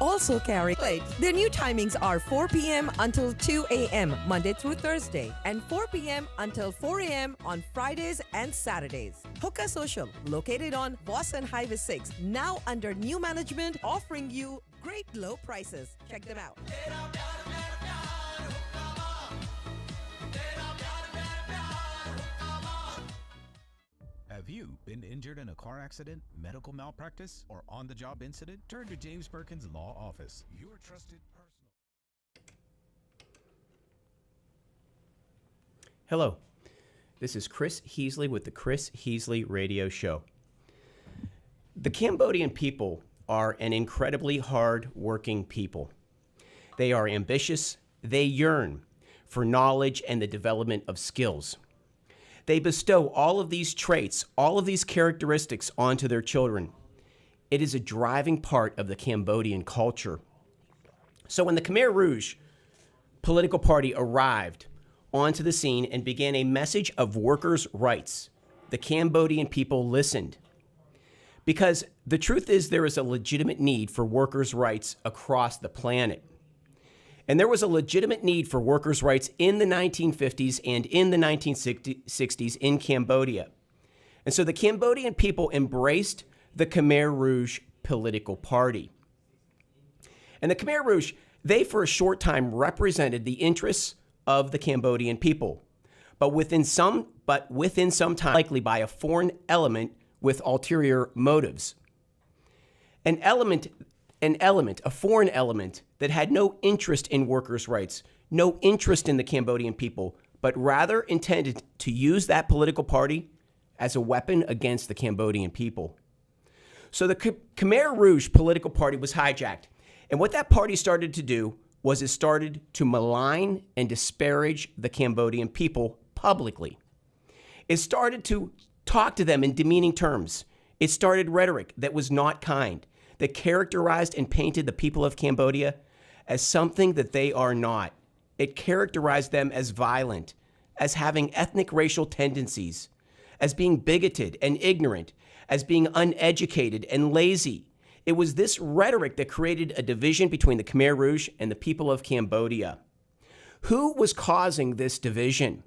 also carry plates. Their new timings are 4 p.m. until 2 a.m. Monday through Thursday and 4 p.m. until 4 a.m. on Fridays and Saturdays. Hookah Social, located on Boston Highway 6, now under new management, offering you great low prices. Check them out. Have you been injured in a car accident, medical malpractice, or on-the-job incident? Turn to James Perkins Law Office, your trusted personal. Hello, this is Chris Heasley with the Chris Heasley Radio Show. The Cambodian people are an incredibly hard-working people. They are ambitious, they yearn for knowledge and the development of skills. They bestow all of these traits, all of these characteristics onto their children. It is a driving part of the Cambodian culture. So when the Khmer Rouge political party arrived onto the scene and began a message of workers' rights, the Cambodian people listened. Because the truth is there is a legitimate need for workers' rights across the planet. And there was a legitimate need for workers' rights in the 1950s and in the 1960s in Cambodia. And so the Cambodian people embraced the Khmer Rouge political party. And the Khmer Rouge, they for a short time represented the interests of the Cambodian people, but within some time, likely by a foreign element with ulterior motives. A foreign element that had no interest in workers' rights, no interest in the Cambodian people, but rather intended to use that political party as a weapon against the Cambodian people. So the Khmer Rouge political party was hijacked. And what that party started to do was it started to malign and disparage the Cambodian people publicly. It started to talk to them in demeaning terms. It started rhetoric that was not kind, that characterized and painted the people of Cambodia as something that they are not. It characterized them as violent, as having ethnic racial tendencies, as being bigoted and ignorant, as being uneducated and lazy. It was this rhetoric that created a division between the Khmer Rouge and the people of Cambodia. Who was causing this division?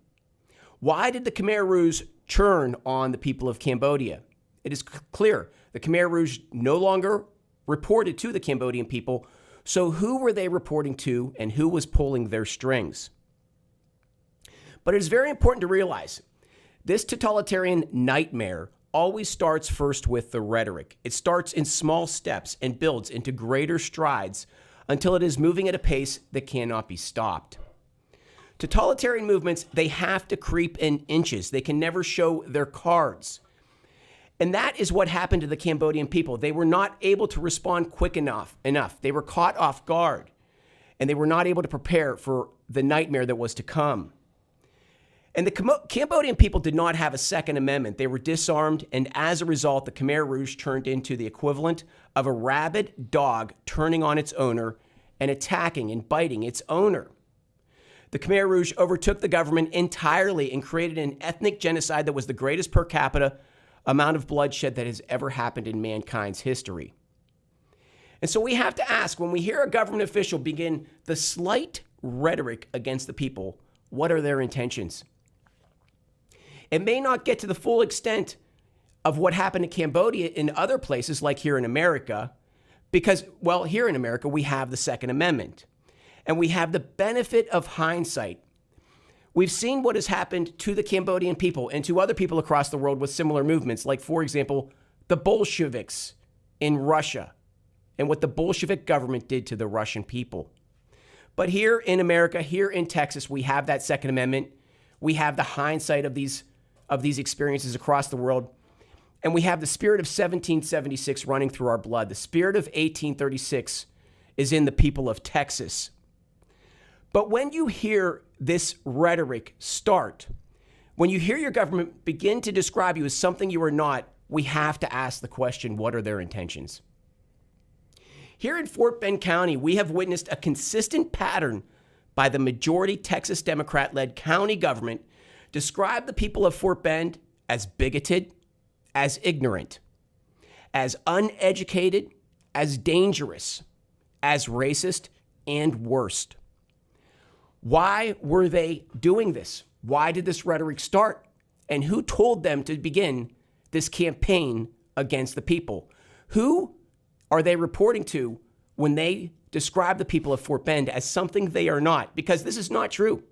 Why did the Khmer Rouge turn on the people of Cambodia? It is clear the Khmer Rouge no longer reported to the Cambodian people. So who were they reporting to and who was pulling their strings? But it is very important to realize this totalitarian nightmare always starts first with the rhetoric. It starts in small steps and builds into greater strides until it is moving at a pace that cannot be stopped. Totalitarian movements, they have to creep in inches. They can never show their cards. And that is what happened to the Cambodian people. They were not able to respond quick enough. They were caught off guard, and they were not able to prepare for the nightmare that was to come. And the Cambodian people did not have a Second Amendment. They were disarmed, and as a result, the Khmer Rouge turned into the equivalent of a rabid dog turning on its owner and attacking and biting its owner. The Khmer Rouge overtook the government entirely and created an ethnic genocide that was the greatest per capita amount of bloodshed that has ever happened in mankind's history. And so we have to ask, when we hear a government official begin the slight rhetoric against the people, what are their intentions? It may not get to the full extent of what happened in Cambodia in other places like here in America, because, well, here in America, we have the Second Amendment, and we have the benefit of hindsight. We've seen what has happened to the Cambodian people and to other people across the world with similar movements, like, for example, the Bolsheviks in Russia and what the Bolshevik government did to the Russian people. But here in America, here in Texas, we have that Second Amendment. We have the hindsight of these experiences across the world. And we have the spirit of 1776 running through our blood. The spirit of 1836 is in the people of Texas. But when you hear this rhetoric start, when you hear your government begin to describe you as something you are not, we have to ask the question, what are their intentions? Here in Fort Bend County, we have witnessed a consistent pattern by the majority Texas Democrat-led county government describe the people of Fort Bend as bigoted, as ignorant, as uneducated, as dangerous, as racist and worse. Why were they doing this? Why did this rhetoric start? And who told them to begin this campaign against the people? Who are they reporting to when they describe the people of Fort Bend as something they are not? Because this is not true.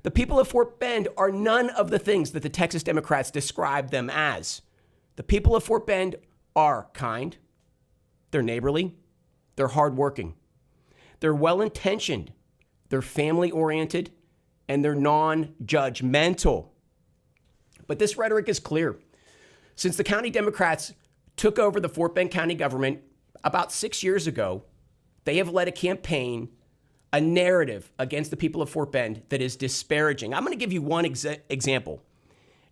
The people of Fort Bend are none of the things that the Texas Democrats describe them as. The people of Fort Bend are kind, they're neighborly, they're hardworking, they're well-intentioned, they're family-oriented, and they're non-judgmental. But this rhetoric is clear. Since the county Democrats took over the Fort Bend County government about 6 years ago, they have led a campaign, a narrative against the people of Fort Bend that is disparaging. I'm going to give you one example.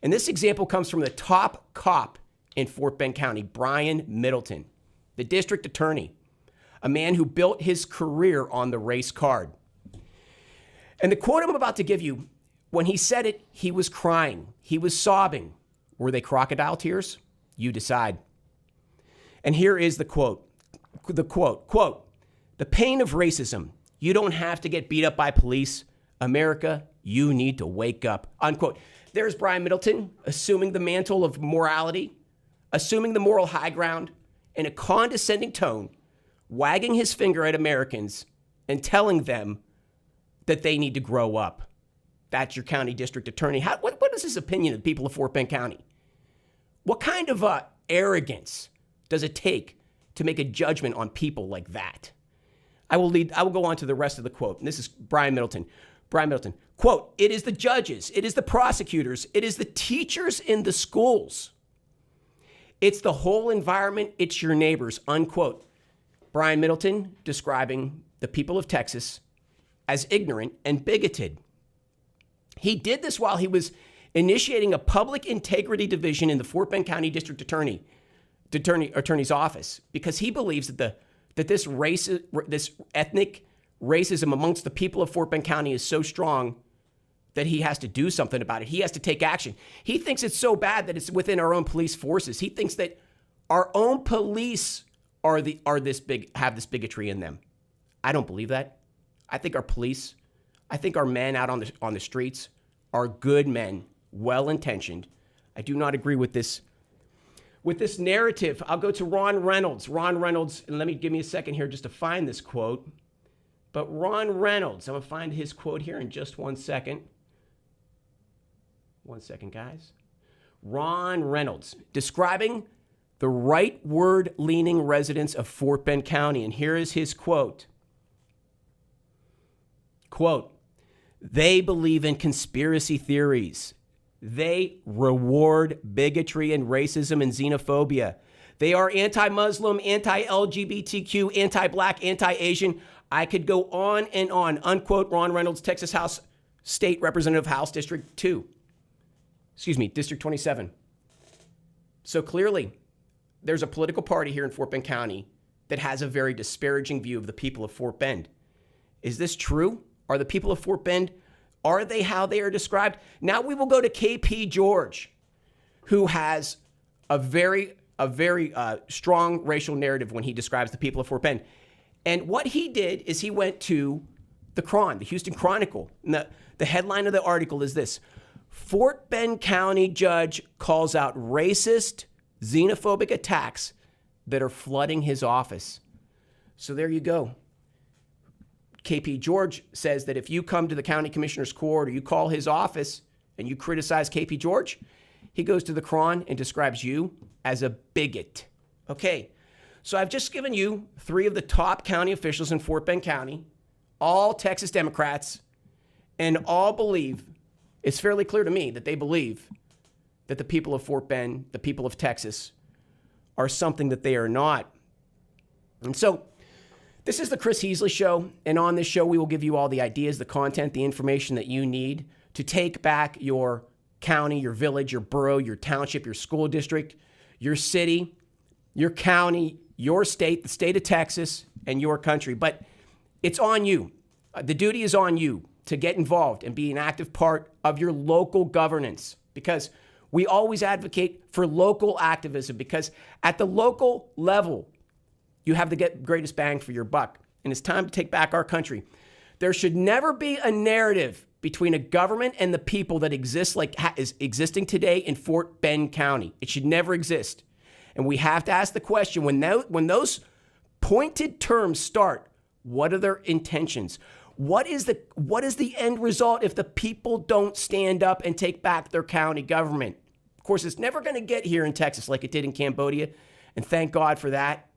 And this example comes from the top cop in Fort Bend County, Brian Middleton, the district attorney, a man who built his career on the race card. And the quote I'm about to give you, when he said it, he was crying. He was sobbing. Were they crocodile tears? You decide. And here is the quote. Quote, "The pain of racism. You don't have to get beat up by police. America, you need to wake up." Unquote. There's Brian Middleton assuming the mantle of morality, assuming the moral high ground in a condescending tone, wagging his finger at Americans and telling them that they need to grow up. That's your county district attorney. What is his opinion of the people of Fort Bend County? What kind of arrogance does it take to make a judgment on people like that? I will go on to the rest of the quote. And this is Brian Middleton. Brian Middleton, quote, "It is the judges, it is the prosecutors, it is the teachers in the schools. It's the whole environment, it's your neighbors," unquote. Brian Middleton describing the people of Texas as ignorant and bigoted. He did this while he was initiating a public integrity division in the Fort Bend County District Attorney's office because he believes that this ethnic racism amongst the people of Fort Bend County is so strong that he has to do something about it. He has to take action. He thinks it's so bad that it's within our own police forces. He thinks that our own police have this bigotry in them. I don't believe that. I think our police, I think our men out on the streets are good men, well-intentioned. I do not agree with this narrative. I'll go to Ron Reynolds. Ron Reynolds, and give me a second here just to find this quote. But Ron Reynolds, I'm going to find his quote here in just 1 second. 1 second, guys. Ron Reynolds, describing the rightward-leaning residents of Fort Bend County. And here is his quote. Quote, "They believe in conspiracy theories. They reward bigotry and racism and xenophobia. They are anti-Muslim, anti-LGBTQ, anti-Black, anti-Asian. I could go on and on." Unquote. Ron Reynolds, Texas House State Representative, House District 27. So clearly, there's a political party here in Fort Bend County that has a very disparaging view of the people of Fort Bend. Is this true? Are the people of Fort Bend, are they how they are described? Now we will go to KP George, who has a very strong racial narrative when he describes the people of Fort Bend. And what he did is he went to the Houston Chronicle. And the headline of the article is this: "Fort Bend County judge calls out racist, xenophobic attacks that are flooding his office." So there you go. KP George says that if you come to the county commissioner's court or you call his office and you criticize KP George, he goes to the Cron and describes you as a bigot. Okay, so I've just given you 3 of the top county officials in Fort Bend County, all Texas Democrats, and all believe, it's fairly clear to me that they believe that the people of Fort Bend, the people of Texas, are something that they are not. And so this is the Chris Heasley Show, and on this show, we will give you all the ideas, the content, the information that you need to take back your county, your village, your borough, your township, your school district, your city, your county, your state, the state of Texas, and your country. But it's on you. The duty is on you to get involved and be an active part of your local governance, because we always advocate for local activism, because at the local level, you have the greatest bang for your buck. and it's time to take back our country. There should never be a narrative between a government and the people that exists like is existing today in Fort Bend County. It should never exist. And we have to ask the question, when those pointed terms start, what are their intentions? What is the end result if the people don't stand up and take back their county government? Of course, it's never going to get here in Texas like it did in Cambodia, and thank God for that.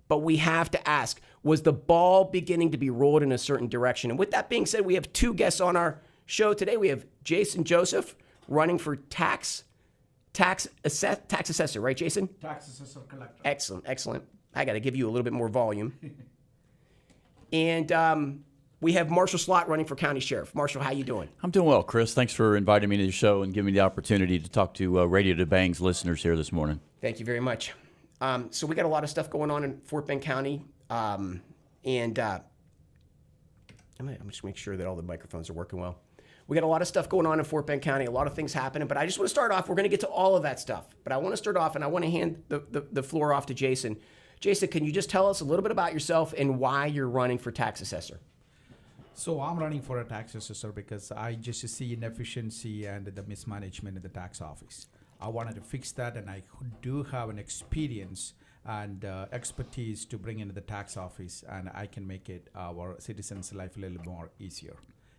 But we have to ask, was the ball beginning to be rolled in a certain direction? And with that being said, we have two guests on our show today. We have Jaison Joseph running for tax assessor, right, Jaison? Tax assessor collector. Excellent. I got to give you a little bit more volume. And we have Marshall Slott running for county sheriff. Marshall, how you doing? I'm doing well, Chris. Thanks for inviting me to the show and giving me the opportunity to talk to Radio to Bang's listeners here this morning. Thank you very much. So we got a lot of stuff going on in Fort Bend County. I'm just make sure that all the microphones are working well. We got a lot of stuff going on in Fort Bend County, a lot of things happening, but I just want to start off. We're going to get to all of that stuff, but I want to start off, and I want to hand the floor off to Jaison. Jaison, can you just tell us a little bit about yourself and why you're running for tax assessor? So I'm running for a tax assessor because I just see inefficiency and the mismanagement in the tax office. I wanted to fix that, and I do have an experience and expertise to bring into the tax office, and I can make it our citizens' life a little more easier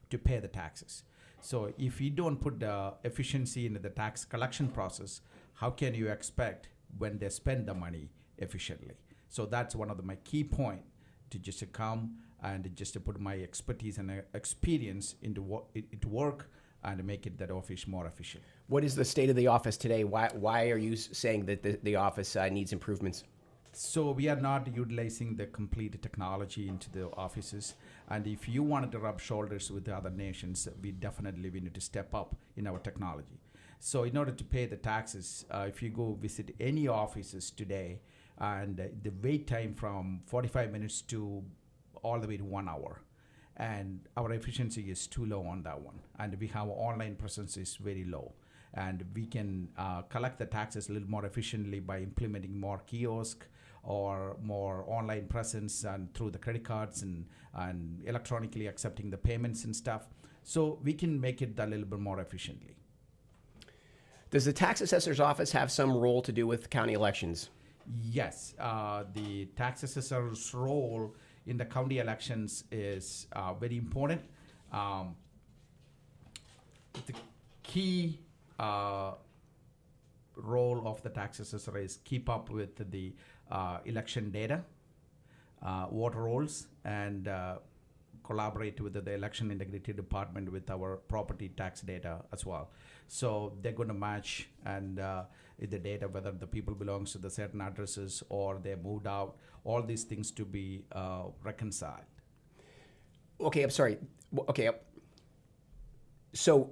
to pay the taxes. So if you don't put the efficiency into the tax collection process, how can you expect when they spend the money efficiently? So that's one of my key point to just to come and just to put my expertise and experience into work and make it that office more efficient. What is the state of the office today? Why are you saying that the office needs improvements? So we are not utilizing the complete technology into the offices. And if you wanted to rub shoulders with the other nations, we need to step up in our technology. So in order to pay the taxes, if you go visit any offices today, and the wait time from 45 minutes to all the way to 1 hour. And our efficiency is too low on that one. And we have online presence is very low. And we can collect the taxes a little more efficiently by implementing more kiosk or more online presence and through the credit cards and electronically accepting the payments and stuff. So we can make it a little bit more efficiently. Does the tax assessor's office have some role to do with county elections? Yes, the tax assessor's role in the county elections is very important. The key role of the tax assessor is keep up with the election data, voter rolls, and collaborate with the election integrity department with our property tax data as well. So they're going to match and the data, whether the people belongs to the certain addresses or they moved out, all these things to be reconciled. Okay, I'm sorry. Okay, so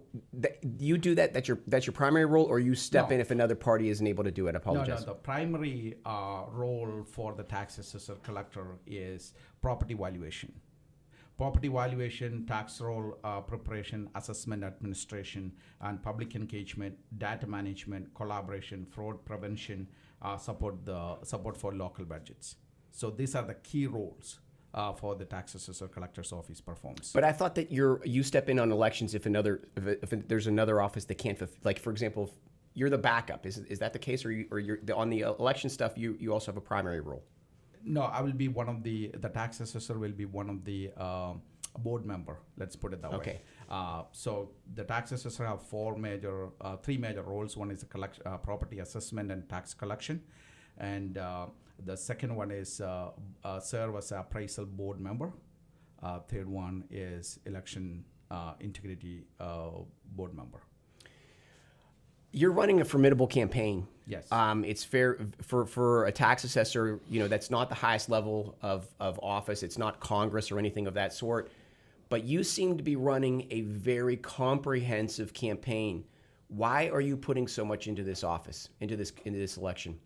you do that? That's your primary role, or you step in if another party isn't able to do it? I apologize. No. The primary role for the tax assessor collector is property valuation. Property valuation, tax roll preparation, assessment administration, and public engagement, data management, collaboration, fraud prevention, support for local budgets. So these are the key roles for the tax assessor collector's office performs. But I thought that you step in on elections if there's another office that can't, like for example, if you're the backup. Is that the case, or you're on the election stuff? You also have a primary role. No, I will be one of the tax assessor will be one of the board member. Let's put it that way. So the tax assessor have three major roles. One is the property assessment and tax collection, and the second one is serve as an appraisal board member. Third one is election integrity board member. You're running a formidable campaign. Yes. It's fair for a tax assessor. That's not the highest level of office. It's not Congress or anything of that sort. But you seem to be running a very comprehensive campaign. Why are you putting so much into this office, into this election?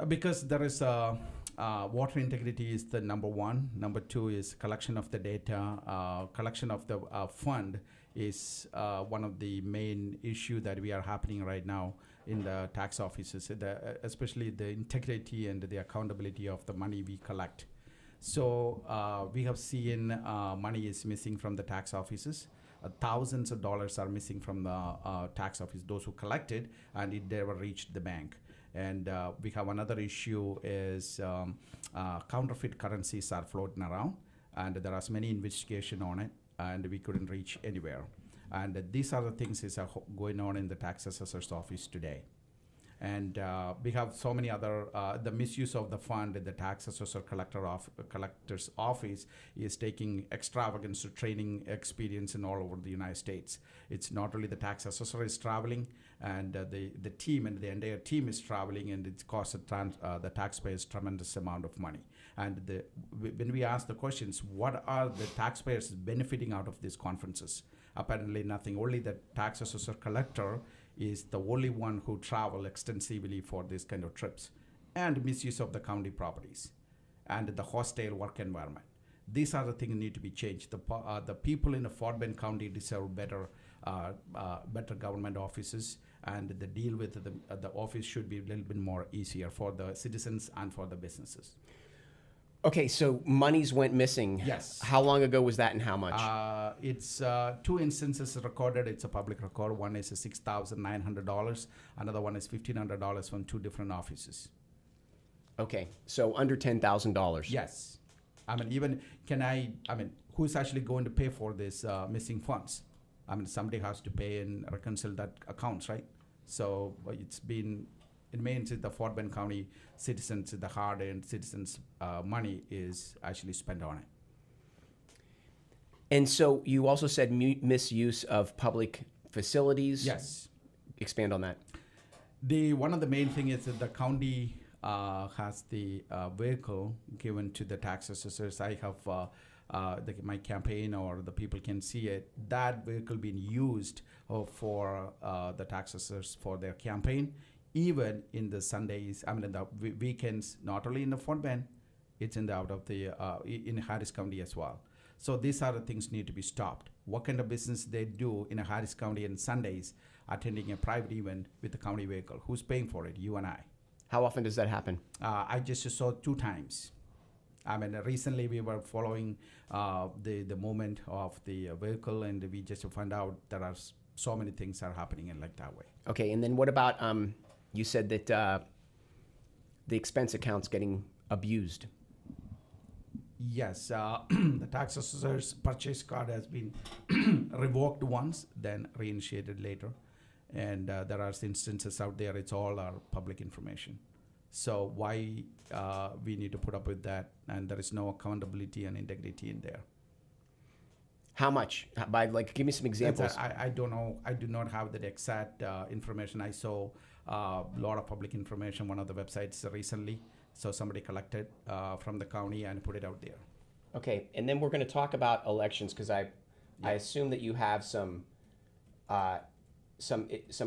Because there is water integrity is the number one. Number two is collection of the data. Collection of the fund is one of the main issue that we are happening right now in the tax offices, especially the integrity and the accountability of the money we collect. So we have seen money is missing from the tax offices. Thousands of dollars are missing from the tax office, those who collected, and it never reached the bank. And we have another issue is counterfeit currencies are floating around, and there are many investigation on it, and we couldn't reach anywhere. And these are the things is going on in the tax assessor's office today. And we have so many other, the misuse of the fund in the tax assessor collector's office is taking extravagance to training experience in all over the United States. It's not only the tax assessor is traveling, and the team and the entire team is traveling, and it's cost the taxpayers tremendous amount of money. And when we ask the questions, what are the taxpayers benefiting out of these conferences? Apparently nothing. Only the tax assessor collector is the only one who travel extensively for this kind of trips, and misuse of the county properties and the hostile work environment. These are the things that need to be changed. The people in the Fort Bend County deserve better government offices, and the deal with the office should be a little bit more easier for the citizens and for the businesses. Okay, so monies went missing. Yes. How long ago was that, and how much? It's 2 instances recorded. It's a public record. One is $6,900. Another one is $1,500 from 2 different offices. Okay, so under $10,000. Yes. I mean, who's actually going to pay for this missing funds? I mean, somebody has to pay and reconcile that accounts, right? So it means that the Fort Bend County citizens, the hard-earned citizens' money is actually spent on it. And so you also said misuse of public facilities. Yes. Expand on that. One of the main thing is that the county has the vehicle given to the tax assessors. I have my campaign, or the people can see it. That vehicle being used for the tax assessors for their campaign. Even in the Sundays, in the weekends, not only in the Fort Bend, it's in Harris County as well. So these are the things need to be stopped. What kind of business they do in Harris County on Sundays, attending a private event with the county vehicle? Who's paying for it? You and I. How often does that happen? I just saw 2 times. Recently we were following the movement of the vehicle, and we just found out there are so many things are happening in like that way. Okay, and then what about, you said that the expense account's getting abused. Yes, the tax assessor's purchase card has been revoked once, then reinitiated later. And there are instances out there, it's all our public information. So why we need to put up with that, and there is no accountability and integrity in there. How much? Give me some examples. I don't know. I do not have that exact information. I saw a lot of public information, one of the websites recently. So somebody collected from the county and put it out there. Okay, and then we're going to talk about elections, because I assume that you have some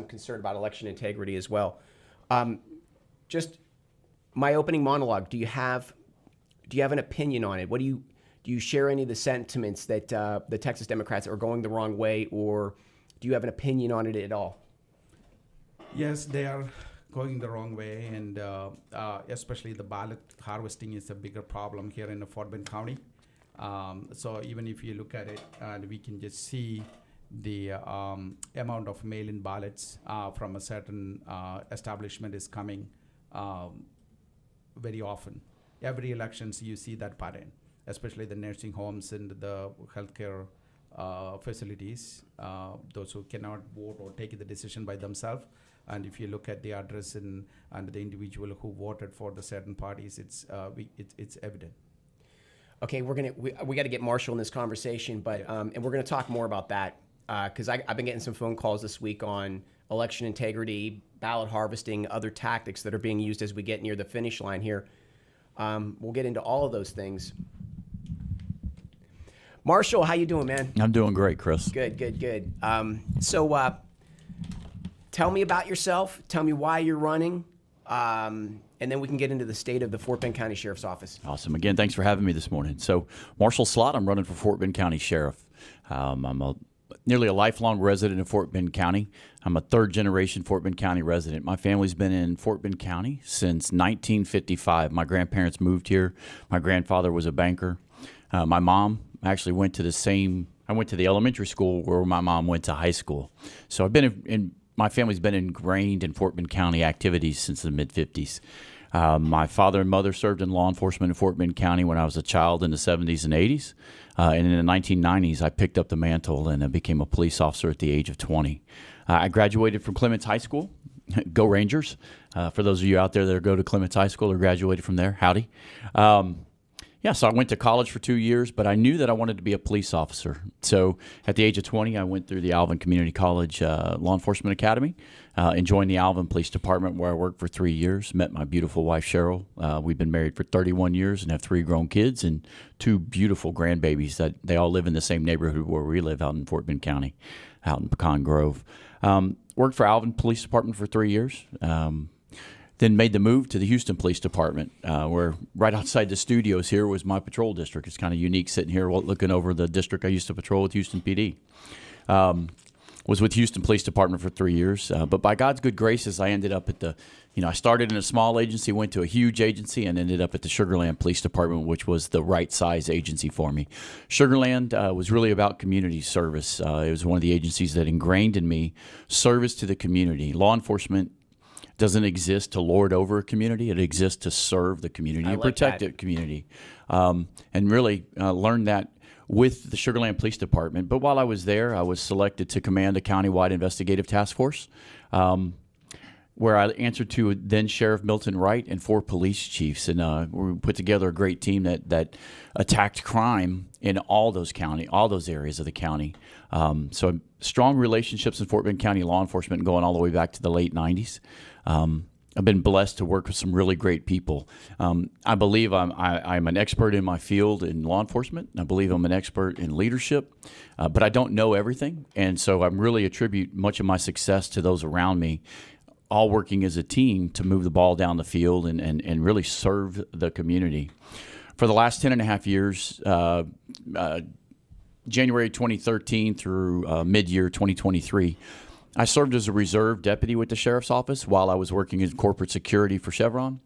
concern about election integrity as well. Just my opening monologue. Do you have an opinion on it? Do you share any of the sentiments that the Texas Democrats are going the wrong way, or do you have an opinion on it at all? Yes, they are going the wrong way, and especially the ballot harvesting is a bigger problem here in the Fort Bend County. So even if you look at it, and we can just see the amount of mail-in ballots from a certain establishment is coming very often. Every elections you see that pattern, especially the nursing homes and the healthcare facilities, those who cannot vote or take the decision by themselves. And if you look at the address and the individual who voted for the certain parties, it's evident. Okay, we got to get Marshall in this conversation, but and we're going to talk more about that, because I've been getting some phone calls this week on election integrity, ballot harvesting, other tactics that are being used as we get near the finish line here. We'll get into all of those things. Marshall, how you doing, man? I'm doing great, Chris. Good. So tell me about yourself. Tell me why you're running. And then we can get into the state of the Fort Bend County Sheriff's Office. Awesome. Again, thanks for having me this morning. So, Marshall Slott, I'm running for Fort Bend County Sheriff. I'm a nearly a lifelong resident of Fort Bend County. I'm a third-generation Fort Bend County resident. My family's been in Fort Bend County since 1955. My grandparents moved here. My grandfather was a banker. My mom actually went to I went to the elementary school where my mom went to high school. So I've been my family's been ingrained in Fort Bend County activities since the mid-50s. My father and mother served in law enforcement in Fort Bend County when I was a child in the 70s and 80s. And in the 1990s, I picked up the mantle and became a police officer at the age of 20. I graduated from Clements High School. Go Rangers. For those of you out there that go to Clements High School or graduated from there, howdy. So I went to college for 2 years, but I knew that I wanted to be a police officer. So at the age of 20, I went through the Alvin Community College Law Enforcement Academy and joined the Alvin Police Department, where I worked for 3 years, met my beautiful wife, Cheryl. We've been married for 31 years and have 3 grown kids and 2 beautiful grandbabies that they all live in the same neighborhood where we live out in Fort Bend County, out in Pecan Grove. Worked for Alvin Police Department for 3 years. Then made the move to the Houston Police Department, where right outside the studios here was my patrol district. It's kind of unique sitting here looking over the district I used to patrol with, Houston PD. Was with Houston Police Department for 3 years. But by God's good graces, I ended up at I started in a small agency, went to a huge agency, and ended up at the Sugar Land Police Department, which was the right size agency for me. Sugar Land was really about community service. It was one of the agencies that ingrained in me service to the community. Law enforcement doesn't exist to lord over a community. It exists to serve the community and protect the community. And really learned that with the Sugar Land Police Department. But while I was there, I was selected to command a countywide investigative task force, where I answered to then Sheriff Milton Wright and 4 police chiefs. And we put together a great team that attacked crime in all those areas of the county. So strong relationships in Fort Bend County law enforcement going all the way back to the late 90s. I've been blessed to work with some really great people. I believe I'm an expert in my field in law enforcement. I believe I'm an expert in leadership, but I don't know everything. And so I really attribute much of my success to those around me, all working as a team to move the ball down the field and really serve the community. For the last 10 and a half years, January 2013 through mid-year 2023, I served as a reserve deputy with the sheriff's office while I was working in corporate security for Chevron.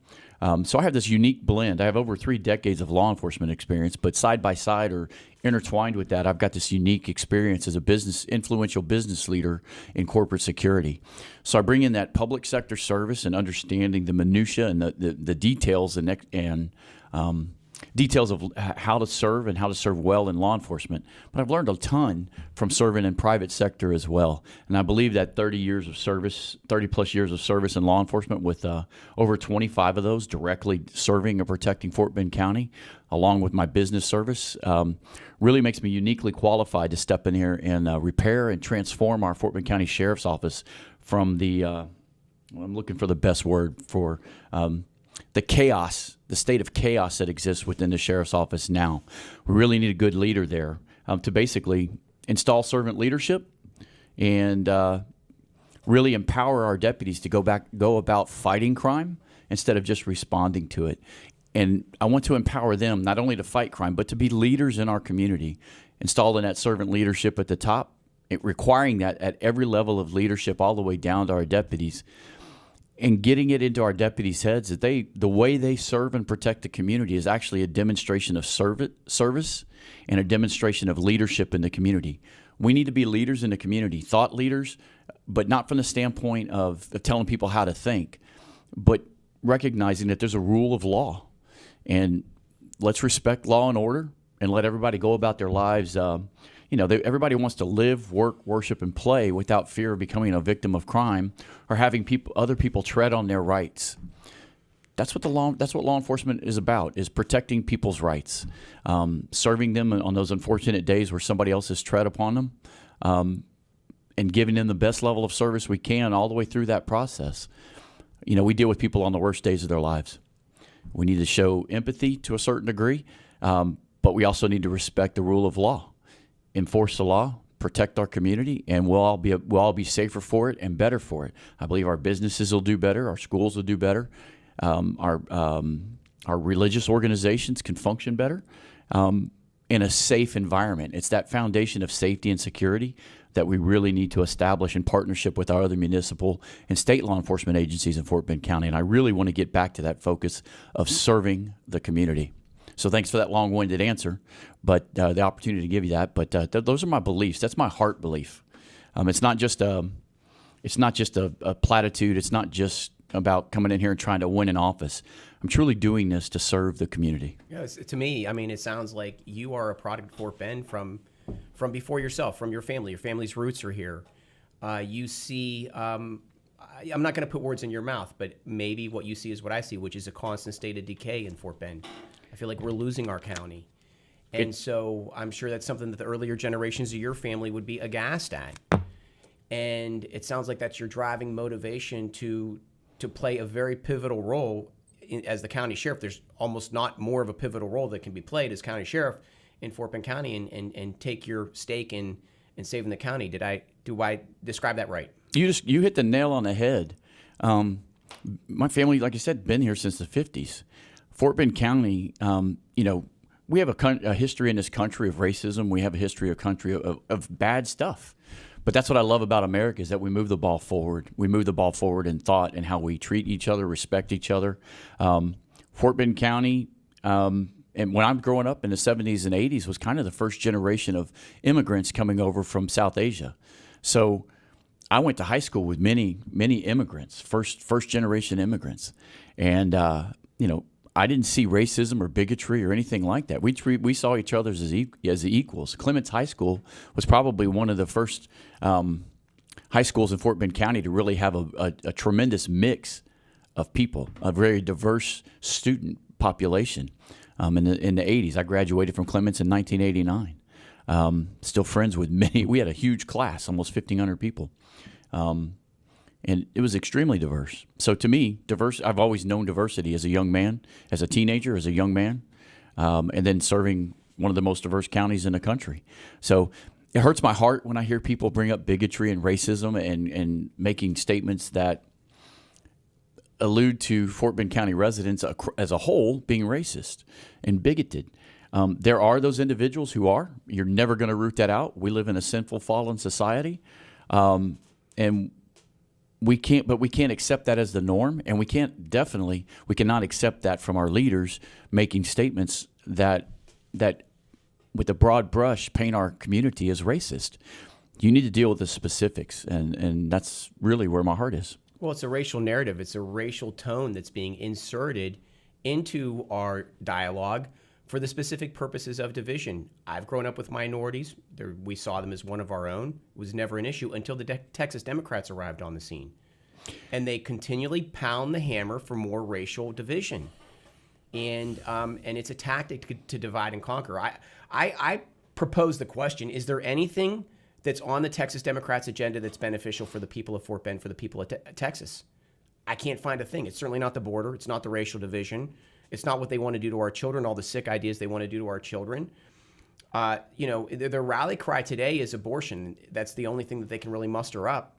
So I have this unique blend. I have over 3 decades of law enforcement experience, but side by side or intertwined with that, I've got this unique experience as a influential business leader in corporate security. So I bring in that public sector service and understanding the minutia and the details and details of how to serve and how to serve well in law enforcement. But I've learned a ton from serving in private sector as well. And I believe that 30 plus years of service in law enforcement, with over 25 of those directly serving and protecting Fort Bend County, along with my business service, really makes me uniquely qualified to step in here and repair and transform our Fort Bend County Sheriff's Office from I'm looking for the best word for the state of chaos that exists within the sheriff's office now. We really need a good leader there to basically install servant leadership and really empower our deputies to go about fighting crime instead of just responding to it. And I want to empower them not only to fight crime, but to be leaders in our community, installing that servant leadership at the top, requiring that at every level of leadership all the way down to our deputies, and getting it into our deputies' heads that the way they serve and protect the community is actually a demonstration of service and a demonstration of leadership in the community. We need to be leaders in the community, thought leaders, but not from the standpoint of telling people how to think, but recognizing that there's a rule of law. And let's respect law and order and let everybody go about their lives. Everybody wants to live, work, worship, and play without fear of becoming a victim of crime or having other people tread on their rights. That's what law enforcement is about: is protecting people's rights, serving them on those unfortunate days where somebody else has tread upon them, and giving them the best level of service we can all the way through that process. We deal with people on the worst days of their lives. We need to show empathy to a certain degree, but we also need to respect the rule of law. Enforce the law, protect our community, and we'll all be safer for it and better for it. I believe our businesses will do better, our schools will do better, our religious organizations can function better, and in a safe environment. It's that foundation of safety and security that we really need to establish in partnership with our other municipal and state law enforcement agencies in Fort Bend County. And I really want to get back to that focus of serving the community. So thanks for that long-winded answer, but the opportunity to give you that. But those are my beliefs. That's my heart belief. It's not just a platitude. It's not just about coming in here and trying to win an office. I'm truly doing this to serve the community. Yeah, to me, I mean, it sounds like you are a product of Fort Bend from before yourself, from your family. Your family's roots are here. You see, I'm not going to put words in your mouth, but maybe what you see is what I see, which is a constant state of decay in Fort Bend. I feel like we're losing our county. And so I'm sure that's something that the earlier generations of your family would be aghast at. And it sounds like that's your driving motivation to play a very pivotal role as the county sheriff. There's almost not more of a pivotal role that can be played as county sheriff in Fort Bend County and take your stake in saving the county. Do I describe that right? You hit the nail on the head. My family, like I said, been here since the 50s. Fort Bend County, we have a history in this country of racism. We have a history of bad stuff. But that's what I love about America is that we move the ball forward. We move the ball forward in thought and how we treat each other, respect each other. Fort Bend County, and when I'm growing up in the 70s and 80s, was kind of the first generation of immigrants coming over from South Asia. So I went to high school with many, many immigrants, first generation immigrants. And, I didn't see racism or bigotry or anything like that. We saw each other as equals. Clements High School was probably one of the first high schools in Fort Bend County to really have a tremendous mix of people, a very diverse student population. In the 80s, I graduated from Clements in 1989. Still friends with many. We had a huge class, almost 1,500 people. And it was extremely diverse. So to me, I've always known diversity as a young man, as a teenager, as a young man, and then serving one of the most diverse counties in the country. So it hurts my heart when I hear people bring up bigotry and racism and making statements that allude to Fort Bend County residents as a whole being racist and bigoted. There are those individuals who are. You're never going to root that out. We live in a sinful, fallen society, and we can't accept that as the norm, and we cannot accept that from our leaders making statements that with a broad brush paint our community as racist. You need to deal with the specifics, and that's really where my heart is. Well, it's a racial narrative. It's a racial tone that's being inserted into our dialogue for the specific purposes of division. I've grown up with minorities. We saw them as one of our own. It was never an issue until the Texas Democrats arrived on the scene. And they continually pound the hammer for more racial division. And it's a tactic to divide and conquer. I propose the question, is there anything that's on the Texas Democrats' agenda that's beneficial for the people of Fort Bend, for the people of Texas? I can't find a thing. It's certainly not the border. It's not the racial division. It's not what they want to do to our children, all the sick ideas they want to do to our children. Their rally cry today is abortion. That's the only thing that they can really muster up.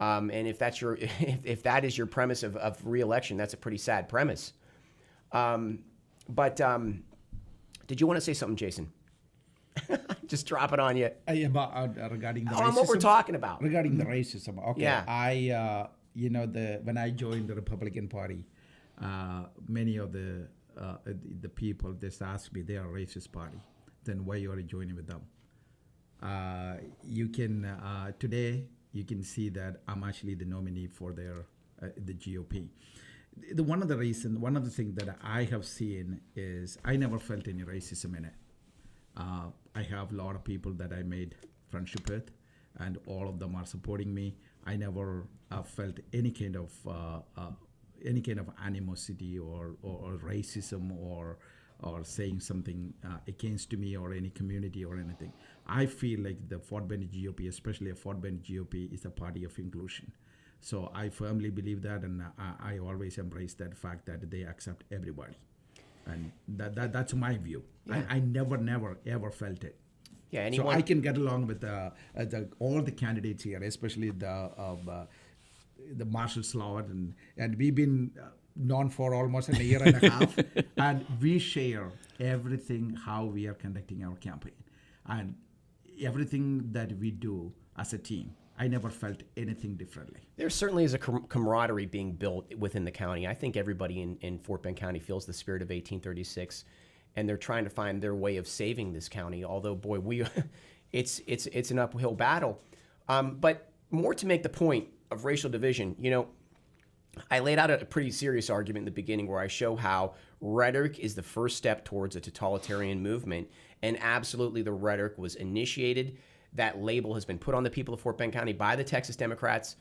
And if that is your premise of re-election, that's a pretty sad premise. But did you want to say something, Jason? Just drop it on you. Regarding the racism. What we're talking about. Regarding the racism. Okay. Yeah. When I joined the Republican Party, many of the people just asked me, they are a racist party. Then why you are joining with them? Today you can see that I'm actually the nominee for the GOP. One of the things that I have seen is I never felt any racism in it. I have a lot of people that I made friendship with, and all of them are supporting me. I never felt any kind of animosity or racism or saying something against me or any community or anything. I feel like the Fort Bend GOP, especially a Fort Bend GOP, is a party of inclusion. So I firmly believe that, and I always embrace that fact that they accept everybody. And that's my view. Yeah. I never, ever felt it. Yeah, so I can get along with all the candidates here, especially the Marshall Slaughter, and we've been known for almost a year and a half, and we share everything how we are conducting our campaign, and everything that we do as a team. I never felt anything differently. There certainly is a camaraderie being built within the county. I think everybody in Fort Bend County feels the spirit of 1836, and they're trying to find their way of saving this county. Although, boy, it's an uphill battle. But more to make the point of racial division, I laid out a pretty serious argument in the beginning where I show how rhetoric is the first step towards a totalitarian movement, and absolutely the rhetoric was initiated. That label has been put on the people of Fort Bend County by the Texas Democrats.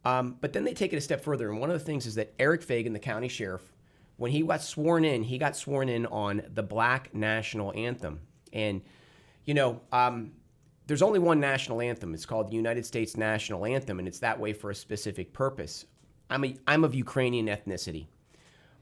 But then they take it a step further, and one of the things is that Eric Fagan, the county sheriff, when he got sworn in on the Black National Anthem. And, there's only one national anthem. It's called the United States National Anthem, and it's that way for a specific purpose. I'm of Ukrainian ethnicity.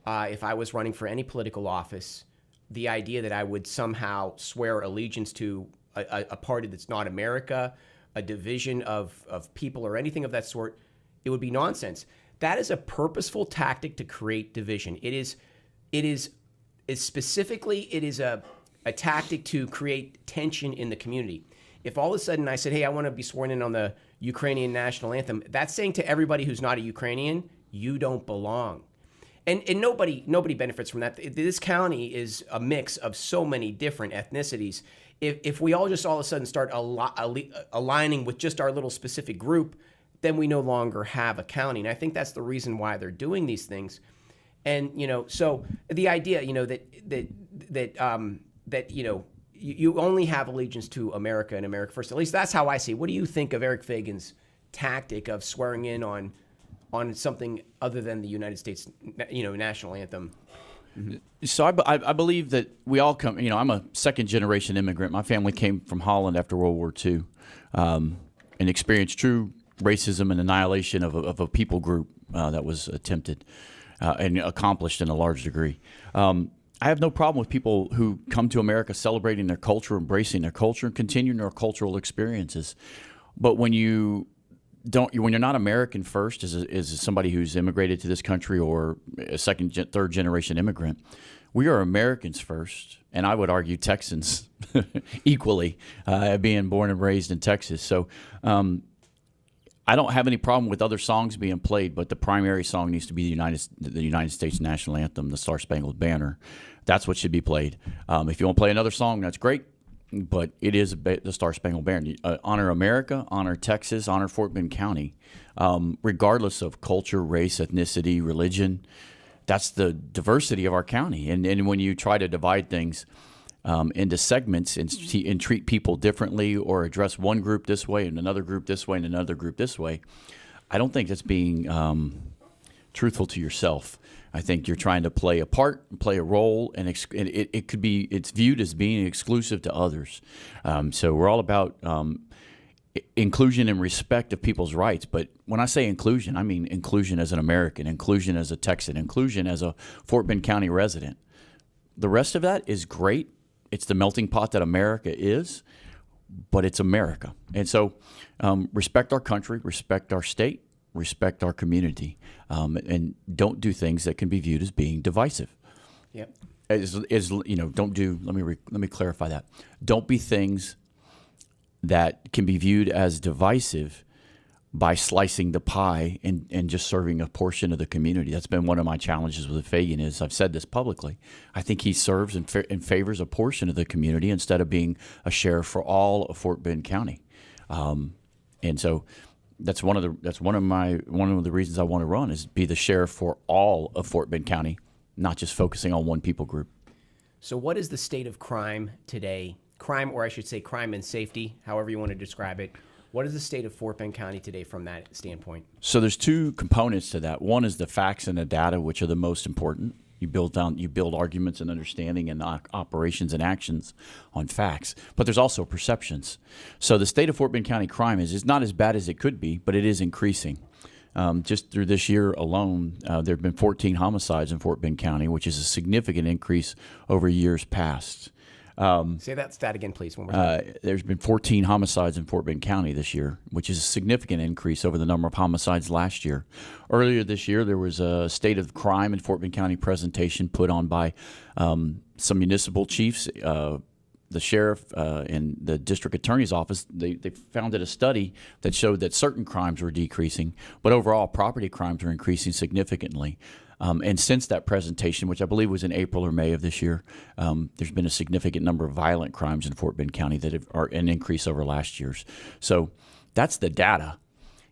If I was running for any political office, the idea that I would somehow swear allegiance to a party that's not America, a division of people or anything of that sort, it would be nonsense. That is a purposeful tactic to create division. It is a tactic to create tension in the community. If all of a sudden I said, hey, I want to be sworn in on the Ukrainian national anthem, that's saying to everybody who's not a Ukrainian, you don't belong. And nobody benefits from that. This county is a mix of so many different ethnicities. If we all of a sudden start aligning with just our little specific group, then we no longer have a county. And I think that's the reason why they're doing these things. And so the idea, that you only have allegiance to America and America first. At least that's how I see it. What do you think of Eric Fagan's tactic of swearing in on something other than the United States, national anthem? So I believe that we all come, I'm a second-generation immigrant. My family came from Holland after World War II and experienced true racism and annihilation of a people group that was attempted and accomplished in a large degree. I have no problem with people who come to America celebrating their culture, embracing their culture, and continuing their cultural experiences. But when you're not American first, as somebody who's immigrated to this country or a third generation immigrant, we are Americans first, and I would argue Texans equally, being born and raised in Texas. So I don't have any problem with other songs being played, but the primary song needs to be the United States National Anthem, the Star Spangled Banner. That's what should be played. If you want to play another song, that's great. But it is the Star Spangled Banner. Honor America, honor Texas, honor Fort Bend County, regardless of culture, race, ethnicity, religion. That's the diversity of our county. And when you try to divide things into segments and treat people differently or address one group this way and another group this way and another group this way, I don't think that's being truthful to yourself. I think you're trying to play a part, play a role, and it's viewed as being exclusive to others. So we're all about inclusion and respect of people's rights. But when I say inclusion, I mean inclusion as an American, inclusion as a Texan, inclusion as a Fort Bend County resident. The rest of that is great. It's the melting pot that America is, but it's America. And so respect our country, respect our state, respect our community, and don't do things that can be viewed as being divisive. Yep. Don't do. Let me clarify that. Don't be things that can be viewed as divisive by slicing the pie and just serving a portion of the community. That's been one of my challenges with Fagan. Is I've said this publicly. I think he serves and favors a portion of the community instead of being a sheriff for all of Fort Bend County, and so. That's one of the reasons I want to run is be the sheriff for all of Fort Bend County, not just focusing on one people group. So what is the state of crime today? Crime, or I should say crime and safety, however you want to describe it. What is the state of Fort Bend County today from that standpoint? So there's two components to that. One is the facts and the data, which are the most important. You build arguments and understanding and operations and actions on facts. But there's also perceptions. So the state of Fort Bend County crime is not as bad as it could be, but it is increasing. Just through this year alone, there have been 14 homicides in Fort Bend County, which is a significant increase over years past. Say that stat again, please. One more time. There's been 14 homicides in Fort Bend County this year, which is a significant increase over the number of homicides last year. Earlier this year, there was a state of crime in Fort Bend County presentation put on by some municipal chiefs, the sheriff, and the district attorney's office. They founded a study that showed that certain crimes were decreasing, but overall property crimes were increasing significantly. And since that presentation, which I believe was in April or May of this year, there's been a significant number of violent crimes in Fort Bend County that are an increase over last year's. So that's the data.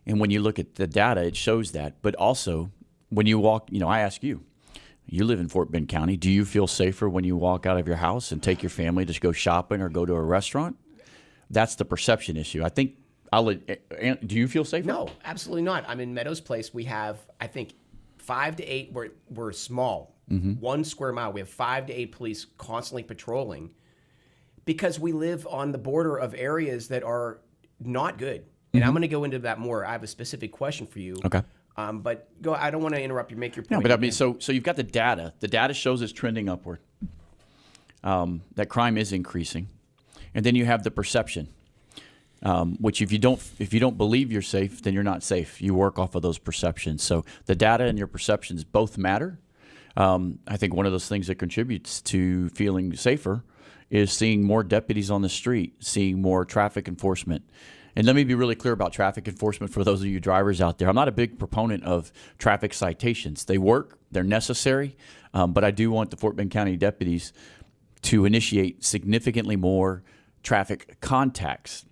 And when you look at the data, it shows that. But also, when you walk, I ask you, you live in Fort Bend County. Do you feel safer when you walk out of your house and take your family to go shopping or go to a restaurant? That's the perception issue. I think, do you feel safer? No, absolutely not. I'm in Meadows Place. We have, I think, 5 to 8, we're small, 1 square mile. We have 5 to 8 police constantly patrolling because we live on the border of areas that are not good. And I'm going to go into that more. I have a specific question for you. Okay. But go. I don't want to interrupt you. Make your point. No, but I mean, so you've got the data. The data shows it's trending upward. That crime is increasing, and then you have the perception. Which if you don't believe you're safe, then you're not safe. You work off of those perceptions. So the data and your perceptions both matter. I think one of those things that contributes to feeling safer is seeing more deputies on the street, seeing more traffic enforcement. And let me be really clear about traffic enforcement for those of you drivers out there. I'm not a big proponent of traffic citations. They work, they're necessary, but I do want the Fort Bend County deputies to initiate significantly more traffic contacts.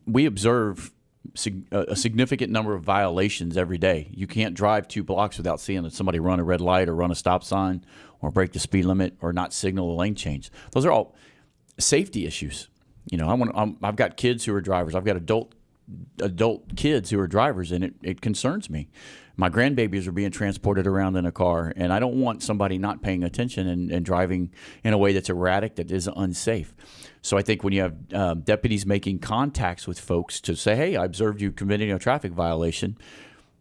We observe a significant number of violations every day. You can't drive 2 blocks without seeing somebody run a red light or run a stop sign or break the speed limit or not signal a lane change. Those are all safety issues. I've got kids who are drivers. I've got adult kids who are drivers, and it concerns me. My grandbabies are being transported around in a car, and I don't want somebody not paying attention and driving in a way that's erratic, that is unsafe. So I think when you have deputies making contacts with folks to say, hey, I observed you committing a traffic violation,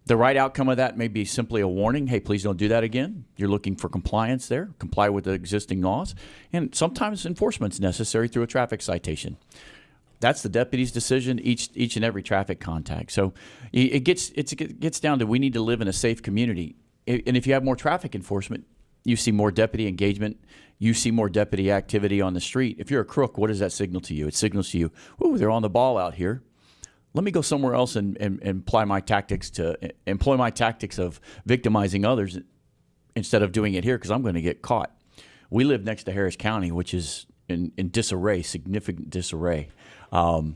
the right outcome of that may be simply a warning. Hey, please don't do that again. You're looking for compliance there. Comply with the existing laws. And sometimes enforcement's necessary through a traffic citation. That's the deputy's decision, each and every traffic contact. So it gets down to we need to live in a safe community. And if you have more traffic enforcement, you see more deputy engagement. You see more deputy activity on the street. If you're a crook, what does that signal to you? It signals to you, ooh, they're on the ball out here. Let me go somewhere else and employ my tactics of victimizing others instead of doing it here because I'm going to get caught. We live next to Harris County, which is in disarray, significant disarray. We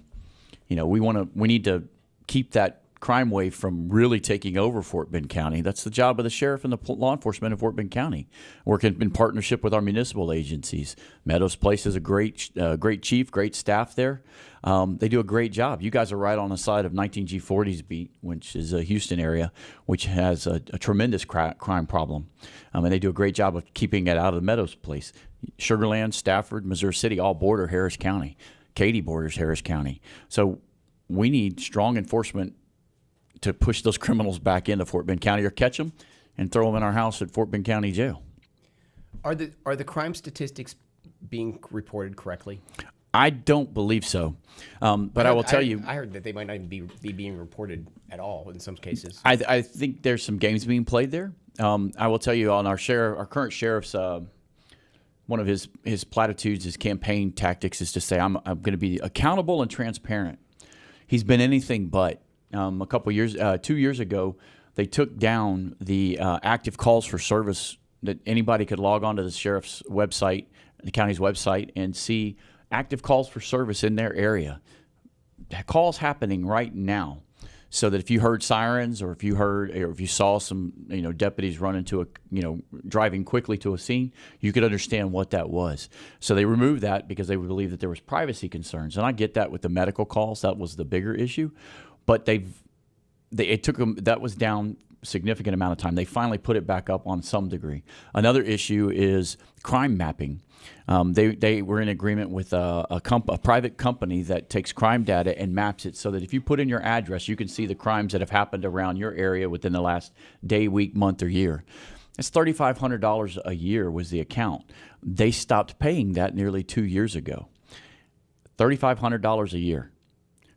need to keep that crime wave from really taking over Fort Bend County. That's the job of the sheriff and the law enforcement in Fort Bend County, working in partnership with our municipal agencies. Meadows Place is a great chief, great staff there. They do a great job. You guys are right on the side of 19G40's beat, which is a Houston area, which has a tremendous crime problem. And they do a great job of keeping it out of the Meadows Place. Sugar Land, Stafford, Missouri City all border Harris County. Katy borders Harris County. So we need strong enforcement to push those criminals back into Fort Bend County or catch them and throw them in our house at Fort Bend County Jail. Are the crime statistics being reported correctly? I don't believe so, but I will tell you. I heard that they might not even be being reported at all in some cases. I think there's some games being played there. I will tell you on our current sheriff's, one of his platitudes, his campaign tactics is to say, I'm going to be accountable and transparent. He's been anything but. A couple years, 2 years ago, they took down the active calls for service that anybody could log on to the sheriff's website, the county's website, and see active calls for service in their area. Calls happening right now, so that if you heard sirens or if you saw some deputies run into driving quickly to a scene, you could understand what that was. So they removed that because they believed that there was privacy concerns, and I get that with the medical calls. That was the bigger issue. But it took them, that was down a significant amount of time. They finally put it back up on some degree. Another issue is crime mapping. They were in agreement with a private company that takes crime data and maps it so that if you put in your address, you can see the crimes that have happened around your area within the last day, week, month, or year. It's $3,500 a year was the account. They stopped paying that nearly 2 years ago. $3,500 a year,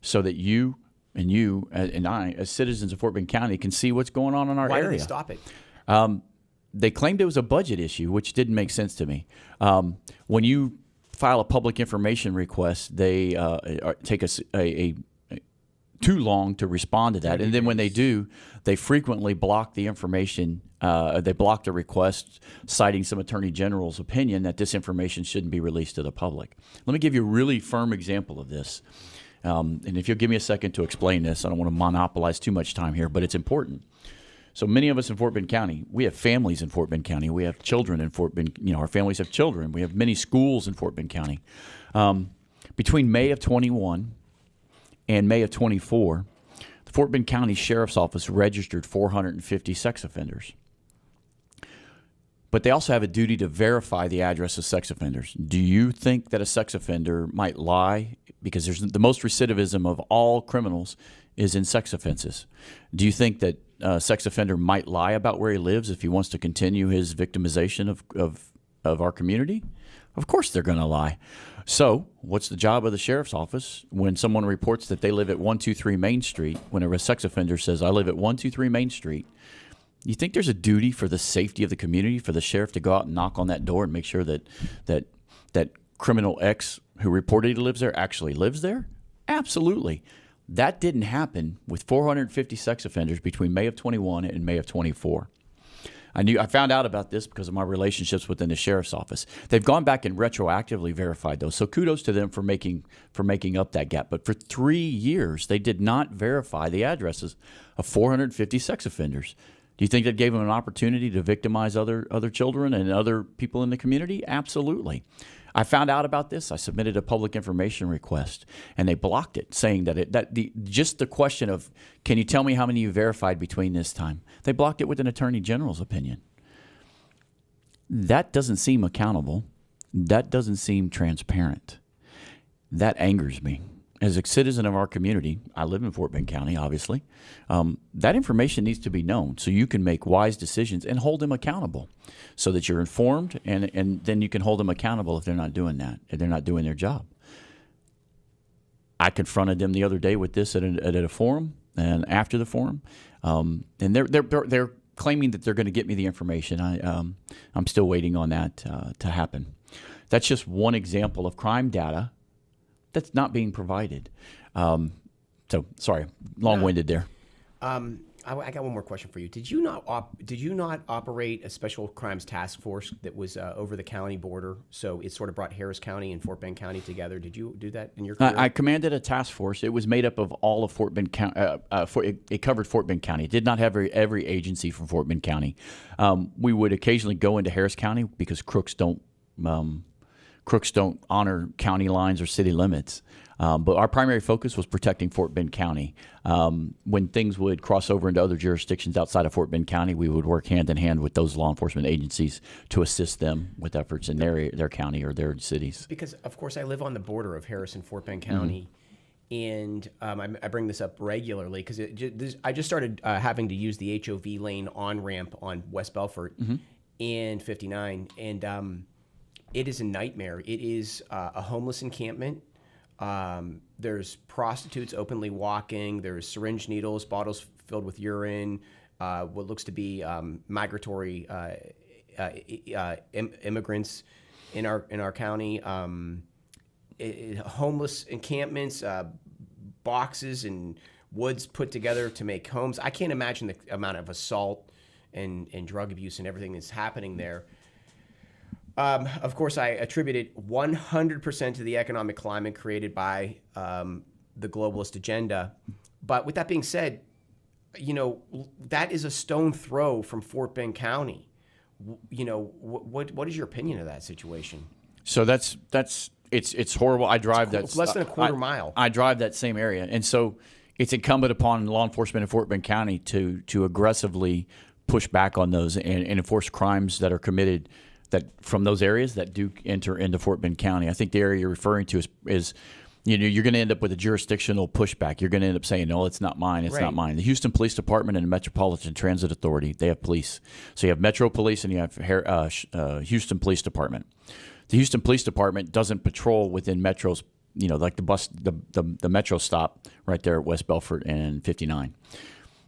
so that you and I, as citizens of Fort Bend County, can see what's going on in our Why area. did they stop it? They claimed it was a budget issue, which didn't make sense to me. When you file a public information request, they take too long to respond to that. And then when they do, they frequently block the information. They block the request, citing some attorney general's opinion that this information shouldn't be released to the public. Let me give you a really firm example of this. And if you'll give me a second to explain this, I don't want to monopolize too much time here, but it's important. So many of us in Fort Bend County, we have families in Fort Bend County. We have children in Fort Bend. Our families have children. We have many schools in Fort Bend County. Between May of 21 and May of 24, the Fort Bend County Sheriff's Office registered 450 sex offenders. But they also have a duty to verify the address of sex offenders. Do you think that a sex offender might lie? Because there's the most recidivism of all criminals is in sex offenses. Do you think that a sex offender might lie about where he lives if he wants to continue his victimization of our community? Of course they're going to lie. So what's the job of the sheriff's office when someone reports that they live at 123 Main Street, whenever a sex offender says, I live at 123 Main Street, you think there's a duty for the safety of the community for the sheriff to go out and knock on that door and make sure that criminal X who reported he lives there actually lives there? Absolutely. That didn't happen with 450 sex offenders between May of 21 and May of 24. I found out about this because of my relationships within the sheriff's office. They've gone back and retroactively verified those. So kudos to them for making up that gap. But for 3 years, they did not verify the addresses of 450 sex offenders. Do you think that gave them an opportunity to victimize other children and other people in the community? Absolutely. I found out about this. I submitted a public information request, and they blocked it, saying just the question of, can you tell me how many you verified between this time? They blocked it with an attorney general's opinion. That doesn't seem accountable. That doesn't seem transparent. That angers me. As a citizen of our community, I live in Fort Bend County, obviously. That information needs to be known so you can make wise decisions and hold them accountable so that you're informed, and then you can hold them accountable if they're not doing that, if they're not doing their job. I confronted them the other day with this at a forum and after the forum, and they're claiming that they're going to get me the information. I'm still waiting on that to happen. That's just one example of crime data that's not being provided. So sorry, long-winded there. I got one more question for you. Did you not operate a special crimes task force that was over the county border? So it sort of brought Harris County and Fort Bend County together. Did you do that in your career? I commanded a task force. It was made up of all of Fort Bend County. It covered Fort Bend County. It did not have every agency from Fort Bend County. We would occasionally go into Harris County because crooks don't honor county lines or city limits. But our primary focus was protecting Fort Bend County. When things would cross over into other jurisdictions outside of Fort Bend County, we would work hand in hand with those law enforcement agencies to assist them with efforts in their county or their cities. Because, of course, I live on the border of Harris and Fort Bend County, and I bring this up regularly because I just started having to use the HOV lane on-ramp on West Belfort and 59, and it is a nightmare. It is a homeless encampment. There's prostitutes openly walking. There's syringe needles, bottles filled with urine, what looks to be migratory immigrants in our county. Homeless encampments, boxes and woods put together to make homes. I can't imagine the amount of assault and drug abuse and everything that's happening there. Of course, I attribute it 100% to the economic climate created by the globalist agenda. But with that being said, that is a stone throw from Fort Bend County. What is your opinion of that situation? So it's horrible. I drive that. It's less than a quarter mile. I drive that same area, and so it's incumbent upon law enforcement in Fort Bend County to aggressively push back on those and enforce crimes that are committed from those areas that do enter into Fort Bend County. I think the area you're referring to is You're going to end up with a jurisdictional pushback. You're going to end up saying, no, it's not mine. It's Right. not mine. The Houston Police Department and the Metropolitan Transit Authority, they have police. So you have Metro Police and you have Houston Police Department. The Houston Police Department doesn't patrol within Metro's, like the bus, the Metro stop right there at West Belfort and 59.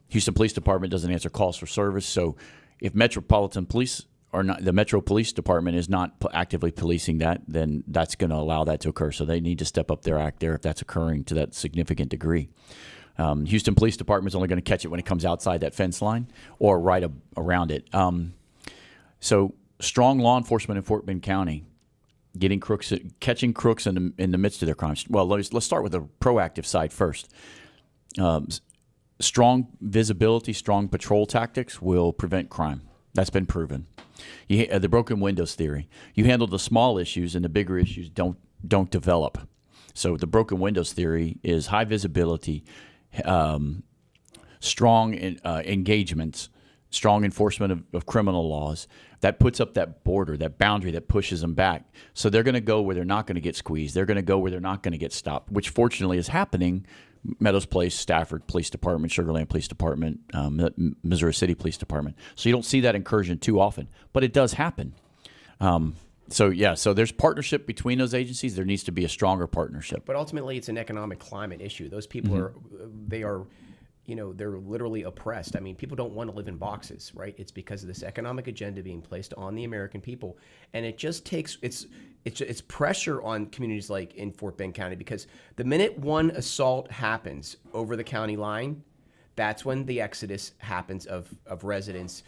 Houston Police Department doesn't answer calls for service. So if Metropolitan Police or not, the Metro Police Department is not actively policing that, then that's going to allow that to occur. So they need to step up their act there if that's occurring to that significant degree. Houston Police Department is only going to catch it when it comes outside that fence line or right around it. So strong law enforcement in Fort Bend County, catching crooks in the midst of their crimes. Well, let's start with the proactive side first. Strong visibility, strong patrol tactics will prevent crime. That's been proven. The broken windows theory. You handle the small issues, and the bigger issues don't develop. So the broken windows theory is high visibility, strong engagements, strong enforcement of criminal laws. That puts up that border, that boundary that pushes them back. So they're going to go where they're not going to get squeezed. They're going to go where they're not going to get stopped, which fortunately is happening. Meadows Place, Stafford Police Department, Sugar Land Police Department, Missouri City Police Department. So you don't see that incursion too often, but it does happen. So there's partnership between those agencies. There needs to be a stronger partnership. But ultimately, it's an economic climate issue. Those people they're literally oppressed. I mean, people don't want to live in boxes, right? It's because of this economic agenda being placed on the American people, and it just takes it's pressure on communities like in Fort Bend County, because the minute one assault happens over the county line, that's when the exodus happens of residents.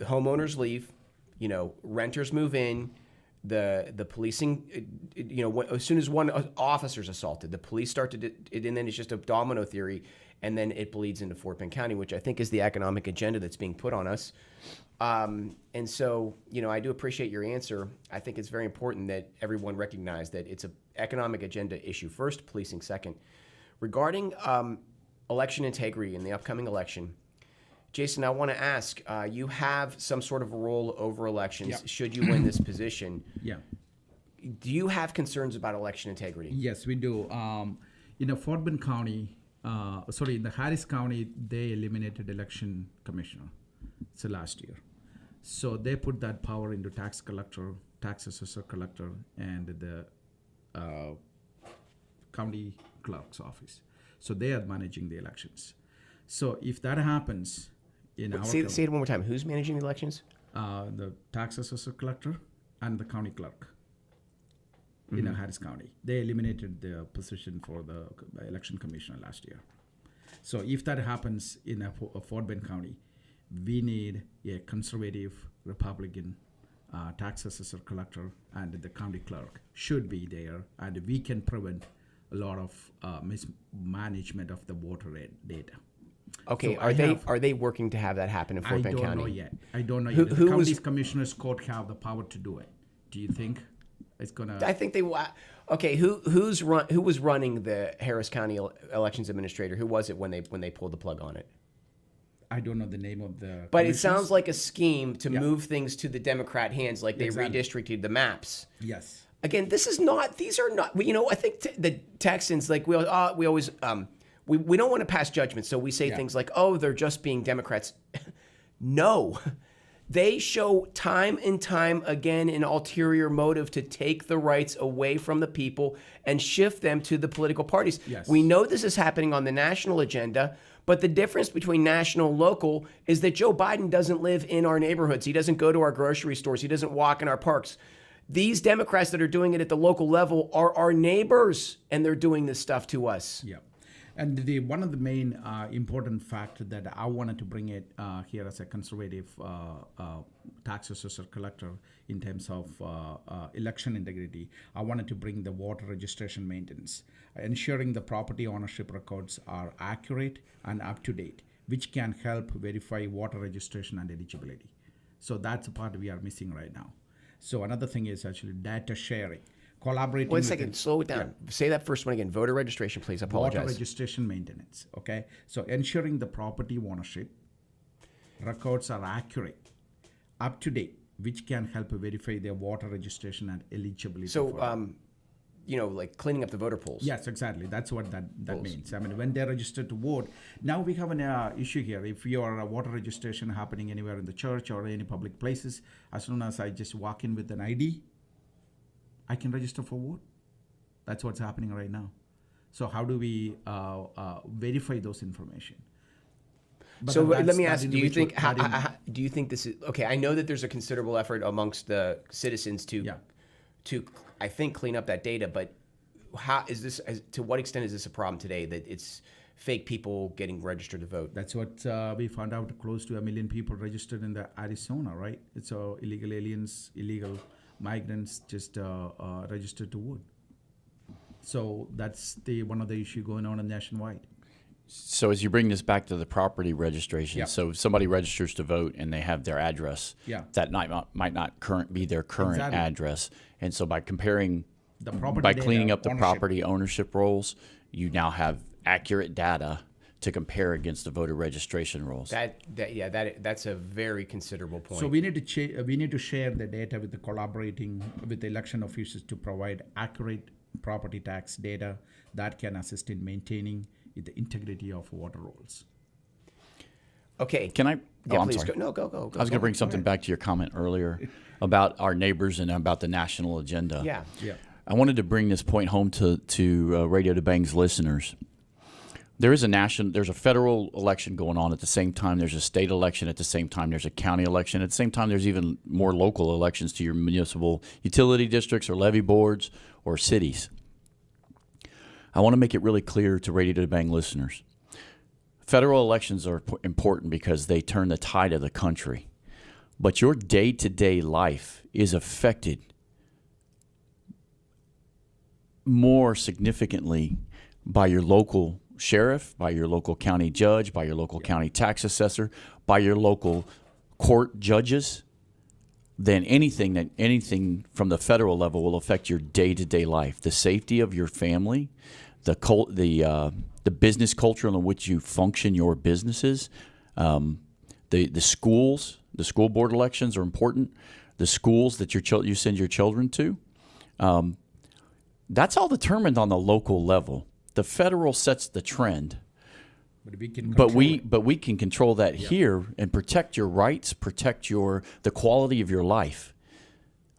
Homeowners leave, renters move in. The policing, as soon as one officer's assaulted, the police start to, and then it's just a domino theory, and then it bleeds into Fort Bend County, which I think is the economic agenda that's being put on us. And so, I do appreciate your answer. I think it's very important that everyone recognize that it's an economic agenda issue first, policing second. Regarding election integrity in the upcoming election, Jaison, I want to ask, you have some sort of a role over elections should you win this position. Yeah. Do you have concerns about election integrity? Yes, we do. Fort Bend County, in the Harris County, they eliminated election commissioner. So last year. So they put that power into tax collector, tax assessor collector, and the county clerk's office. So they are managing the elections. So if that happens in our Say it one more time. Who's managing the elections? the tax assessor collector and the county clerk in Harris County. They eliminated the position for the election commissioner last year. So if that happens in a Fort Bend County, we need a conservative Republican tax assessor collector, and the county clerk should be there, and we can prevent a lot of mismanagement of the voter data. Okay, So are they working to have that happen in Fort Bend County? I don't know yet. I don't know Who- yet. The who county's was- commissioners court have the power to do it. Do you think it's gonna? I think they. Okay, who was running the Harris County elections administrator? Who was it when they pulled the plug on it? I don't know the name of the. But it commissioners. sounds like a scheme to Yeah. move things to the Democrat hands, like they Exactly. redistricted the maps. Yes. Again, these are not. I think the Texans, like we always we don't want to pass judgment, so we say Yeah. things like, "Oh, they're just being Democrats." No, they show time and time again an ulterior motive to take the rights away from the people and shift them to the political parties. Yes. We know this is happening on the national agenda. But the difference between national and local is that Joe Biden doesn't live in our neighborhoods. He doesn't go to our grocery stores. He doesn't walk in our parks. These Democrats that are doing it at the local level are our neighbors, and they're doing this stuff to us. Yeah. And one of the main important factor that I wanted to bring it here as a conservative tax assessor collector in terms of election integrity, I wanted to bring the voter registration maintenance, ensuring the property ownership records are accurate and up to date, which can help verify voter registration and eligibility. So that's a part we are missing right now. So another thing is actually data sharing. Collaborating. Wait a with second, slow it down. Say that first one again. Voter registration, please. I Voter apologize. registration maintenance, okay? So ensuring the property ownership records are accurate, up to date, which can help verify their voter registration and eligibility. So, for like cleaning up the voter polls. Yes, exactly. That's what that means. I mean, when they're registered to vote, now we have an issue here. If your voter registration happening anywhere in the church or any public places, as soon as I just walk in with an ID, I can register for vote. That's what's happening right now. So how do we verify those information? But So that's let me that ask: do you individual- think do you think this is okay? I know that there's a considerable effort amongst the citizens to I think clean up that data, but how is this? To what extent is this a problem today? That it's fake people getting registered to vote? That's what we found out. Close to 1 million people registered in the Arizona, right? It's illegal aliens, illegal migrants just registered to vote. So that's one of the issue going on nationwide. So as you bring this back to the property registration, Yeah. so if somebody registers to vote and they have their address, Yeah. that might not be their current Exactly. address. And so by comparing, The property by data, cleaning up the ownership. property ownership rolls, you now have accurate data to compare against the voter registration rolls. That's a very considerable point. So we need to share the data with the collaborating with the election officials to provide accurate property tax data that can assist in maintaining the integrity of voter rolls. Okay. Can I? Yeah, I'm please sorry. go. No, go. I was going to bring something back to your comment earlier about our neighbors and about the national agenda. Yeah. Yeah. I wanted to bring this point home to Radio to Bang's listeners. There's a federal election going on at the same time. There's a state election at the same time. There's a county election at the same time. There's even more local elections to your municipal utility districts or levy boards or cities. I want to make it really clear to Radio to Bang listeners. Federal elections are important because they turn the tide of the country. But your day-to-day life is affected more significantly by your local sheriff, by your local county judge, by your local county tax assessor, by your local court judges, than anything from the federal level will affect your day-to-day life. The safety of your family, the business culture in which you function your businesses, the schools, the school board elections are important. The schools that you send your children to, that's all determined on the local level. The federal sets the trend, But we can we can control that here and protect your rights, protect the quality of your life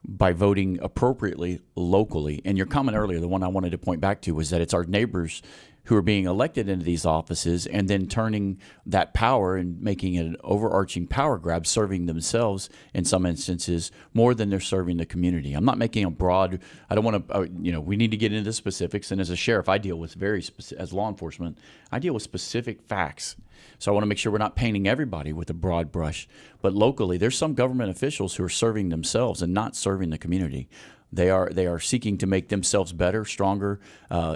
by voting appropriately locally. And your comment earlier, the one I wanted to point back to, was that it's our neighbors who are being elected into these offices and then turning that power and making it an overarching power grab, serving themselves in some instances more than they're serving the community. I'm not making a broad, I don't want to, we need to get into specifics. And as a sheriff, I deal with as law enforcement, I deal with specific facts. So I want to make sure we're not painting everybody with a broad brush. But locally, there's some government officials who are serving themselves and not serving the community. They are seeking to make themselves better, stronger,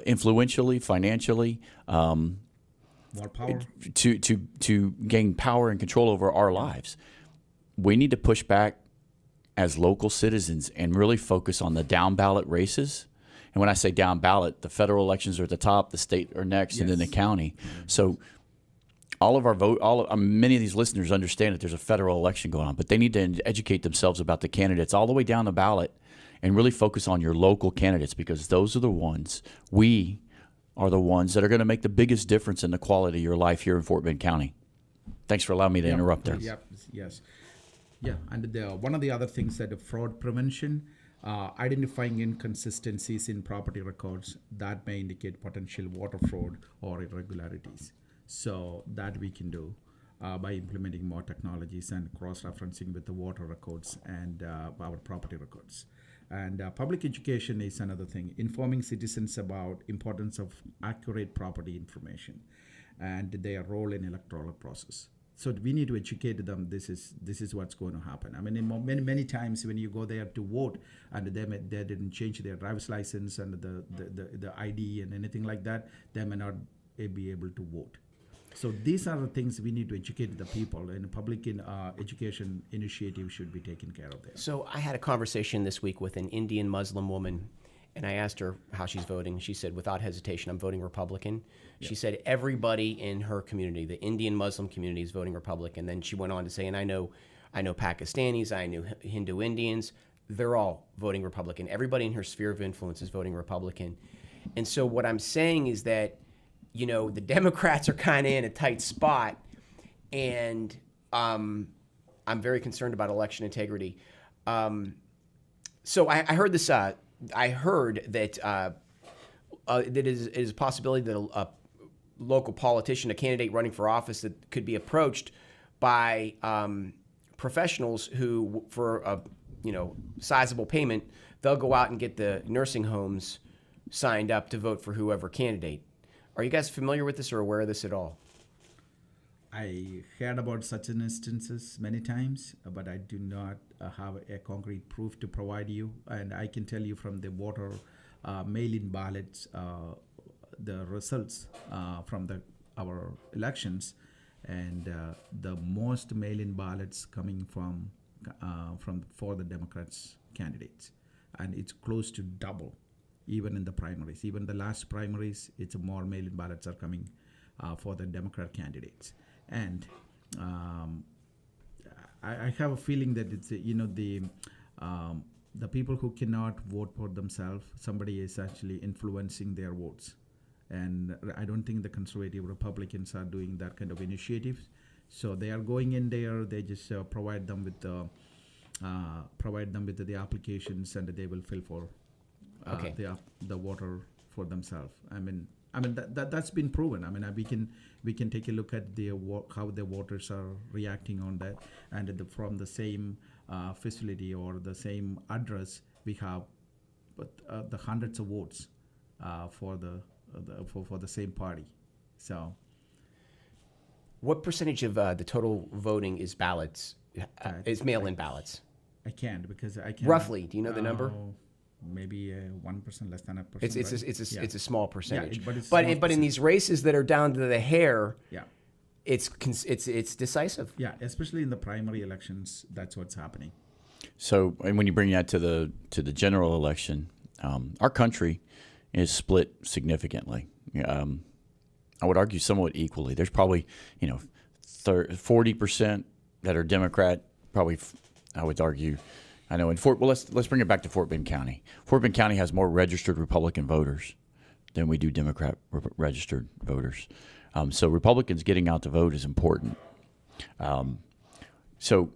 influentially, financially, more power. to gain power and control over our lives. We need to push back as local citizens and really focus on the down ballot races. And when I say down ballot, the federal elections are at the top, the state are next, and then the county. So all of our many of these listeners understand that there's a federal election going on, but they need to educate themselves about the candidates all the way down the ballot and really focus on your local candidates, because those are the ones, we are the ones that are going to make the biggest difference in the quality of your life here in Fort Bend County. Thanks for allowing me to interrupt there. Yep. Yes. Yeah. And one of the other things that fraud prevention, identifying inconsistencies in property records that may indicate potential water fraud or irregularities. So that we can do by implementing more technologies and cross-referencing with the water records and our property records. And public education is another thing, informing citizens about importance of accurate property information and their role in electoral process. So we need to educate them. This is what's going to happen. I mean, many times when you go there to vote and they didn't change their driver's license and the ID and anything like that, they may not be able to vote. So these are the things we need to educate the people, and public education initiative should be taken care of there. So I had a conversation this week with an Indian Muslim woman, and I asked her how she's voting. She said, without hesitation, I'm voting Republican. She said everybody in her community, the Indian Muslim community, is voting Republican. Then she went on to say, and I know Pakistanis, I know Hindu Indians, they're all voting Republican. Everybody in her sphere of influence is voting Republican. And so what I'm saying is that, the Democrats are kind of in a tight spot, and I'm very concerned about election integrity. So I heard this. I heard that that it is a possibility that a local politician, a candidate running for office, that could be approached by professionals who, for a sizable payment, they'll go out and get the nursing homes signed up to vote for whoever candidate. Are you guys familiar with this or aware of this at all? I heard about such instances many times, but I do not have a concrete proof to provide you. And I can tell you from the voter mail-in ballots, the results from our elections, and the most mail-in ballots coming from for the Democrats candidates, and it's close to double, even in the primaries. Even the last primaries, it's more mail-in ballots are coming for the Democrat candidates. And I have a feeling that it's the people who cannot vote for themselves, somebody is actually influencing their votes. And I don't think the conservative Republicans are doing that kind of initiatives. So they are going in there. They just provide them with the applications, and they will fill for the voter for themselves. I mean that's been proven. I mean we can take a look at how the voters are reacting on that, and from the same facility or the same address, we have the hundreds of votes for the same party. So, what percentage of the total voting is ballots? Is mail-in ballots? I can't, because I can't. Roughly, do you know the number? Maybe 1%, less than a percent. It's a small percentage. But but in these races that are down to the hair, yeah, it's decisive. Yeah, especially in the primary elections, that's what's happening. So, and when you bring that to the general election, our country is split significantly. I would argue somewhat equally. There's probably 40% that are Democrat. Probably, I would argue. I know let's bring it back to Fort Bend County. Fort Bend County has more registered Republican voters than we do Democrat registered voters. So Republicans getting out to vote is important. So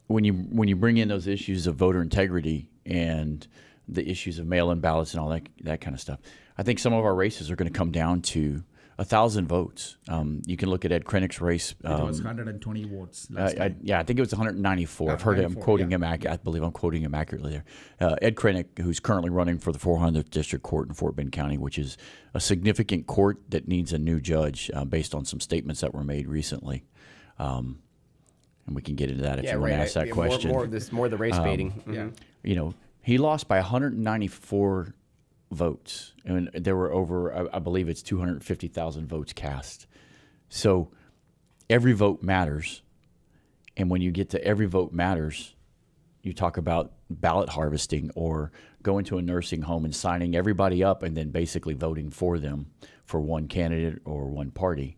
when you bring in those issues of voter integrity and the issues of mail-in ballots and all that kind of stuff, I think some of our races are going to come down to 1,000 votes. You can look at Ed Krenick's race. It was 120 votes last time. I think it was 194. I've heard him quoting him. I believe I'm quoting him accurately there. Ed Krenick, who's currently running for the 400th District Court in Fort Bend County, which is a significant court that needs a new judge based on some statements that were made recently. And we can get into that if you want to ask that question. More of the race baiting. Yeah. He lost by 194 votes, and there were over, I believe it's 250,000 votes cast. So every vote matters, and when you get to every vote matters, you talk about ballot harvesting or going to a nursing home and signing everybody up and then basically voting for them for one candidate or one party.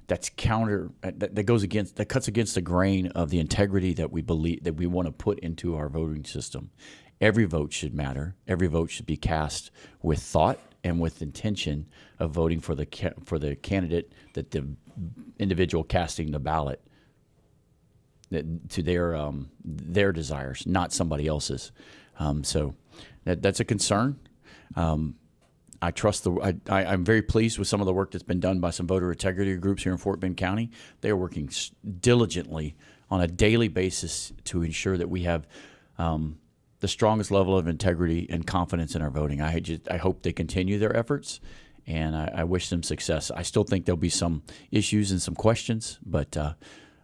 That's counter. That cuts against the grain of the integrity that we believe that we want to put into our voting system. Every vote should matter. Every vote should be cast with thought and with intention of voting for the candidate that the individual casting the ballot to their desires, not somebody else's. So that's a concern. I trust I'm very pleased with some of the work that's been done by some voter integrity groups here in Fort Bend County. They are working diligently on a daily basis to ensure that we have the strongest level of integrity and confidence in our voting. I hope they continue their efforts, and I wish them success. I still think there'll be some issues and some questions, but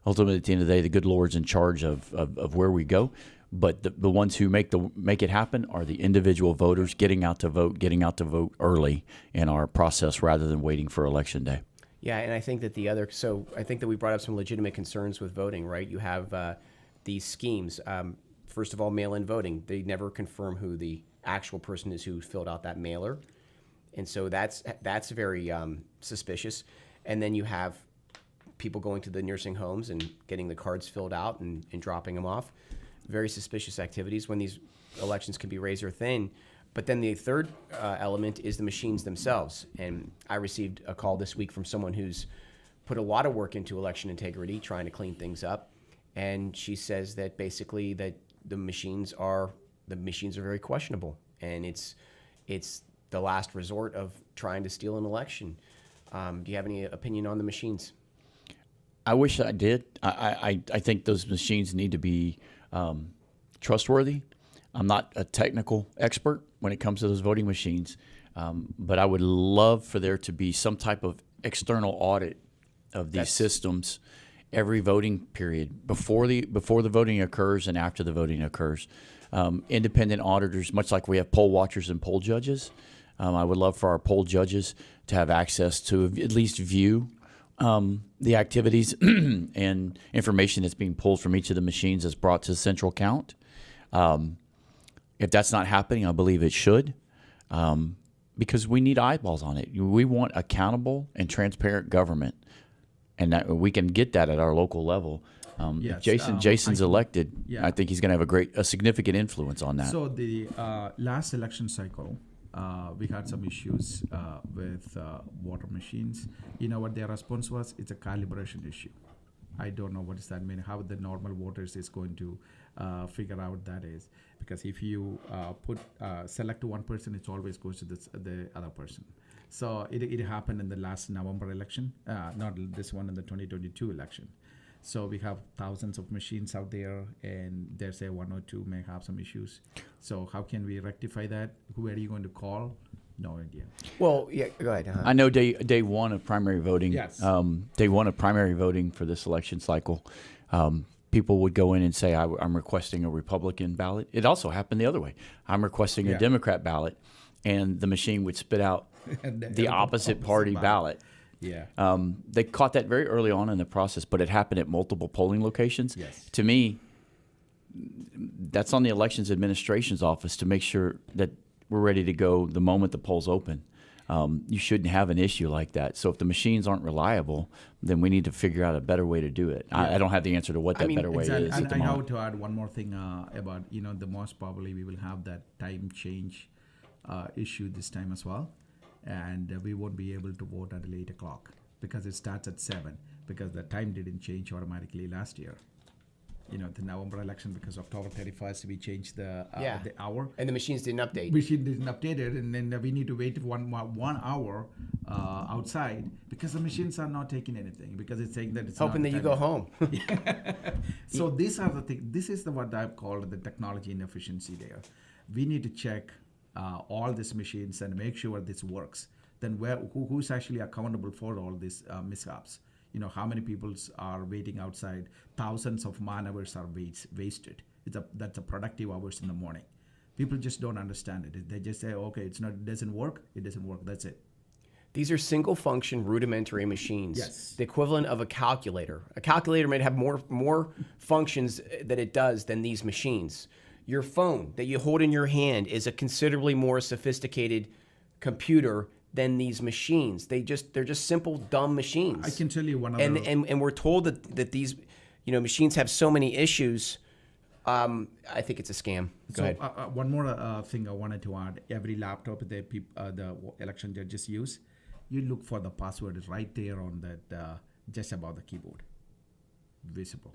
ultimately, at the end of the day, the good Lord's in charge of where we go. But the ones who make it happen are the individual voters getting out to vote early in our process rather than waiting for Election Day. Yeah, and I think that I think that we brought up some legitimate concerns with voting, right? You have these schemes. First of all, mail-in voting. They never confirm who the actual person is who filled out that mailer. And so that's very suspicious. And then you have people going to the nursing homes and getting the cards filled out and dropping them off. Very suspicious activities when these elections can be razor thin. But then the third element is the machines themselves. And I received a call this week from someone who's put a lot of work into election integrity, trying to clean things up. And she says that basically that the machines are very questionable, and it's the last resort of trying to steal an election. Do you have any opinion on the machines? I wish I did. I think those machines need to be trustworthy. I'm not a technical expert when it comes to those voting machines, but I would love for there to be some type of external audit of these systems every voting period, before the voting occurs and after the voting occurs. Independent auditors, much like we have poll watchers and poll judges. I would love for our poll judges to have access to at least view the activities and information that's being pulled from each of the machines that's brought to central count. If that's not happening, I believe it should, because we need eyeballs on it. We want accountable and transparent government, and that we can get that at our local level. If Jaison's elected, I think he's going to have a significant influence on that. So the last election cycle, we had some issues with voter machines. You know what their response was? It's a calibration issue. I don't know what does that mean, how the normal voters is going to figure out that is. Because if you select one person, it always goes to the other person. So it happened in the last November election, not this one, in the 2022 election. So we have thousands of machines out there, and there's a one or two may have some issues. So how can we rectify that? Who are you going to call? No idea. Well, yeah, go ahead. I know day one of primary voting. Yes. Day one of primary voting for this election cycle, people would go in and say, I'm requesting a Republican ballot. It also happened the other way. I'm requesting a Democrat ballot, and the machine would spit out the opposite party ballot. Yeah. They caught that very early on in the process, but it happened at multiple polling locations. Yes. To me, that's on the Elections Administration's office to make sure that we're ready to go the moment the polls open. You shouldn't have an issue like that. So if the machines aren't reliable, then we need to figure out a better way to do it. I don't have the answer to what that better way is. And I have to add one more thing about, the most probably we will have that time change issue this time as well. And we won't be able to vote until 8 o'clock because it starts at 7, because the time didn't change automatically last year. The November election, because October 31st we changed the hour. And the machines didn't update. Machine didn't update it, and then we need to wait 1 hour outside because the machines are not taking anything, because it's saying that it's hoping not that you go home. So these are the things. This is what I've called the technology inefficiency there. We need to check all these machines and make sure this works. Then who's actually accountable for all these mishaps? How many people are waiting outside? Thousands of man hours are wasted. That's a productive hours in the morning. People just don't understand it. They just say, okay, it doesn't work. It doesn't work. That's it. These are single-function rudimentary machines. Yes. The equivalent of a calculator. A calculator might have more functions that it does than these machines. Your phone that you hold in your hand is a considerably more sophisticated computer than these machines. They're just simple, dumb machines. I can tell you one other. And we're told that these machines have so many issues. I think it's a scam. Go ahead. One more thing I wanted to add. Every laptop the election judges use, you look for the password is right there on that, just above the keyboard, visible.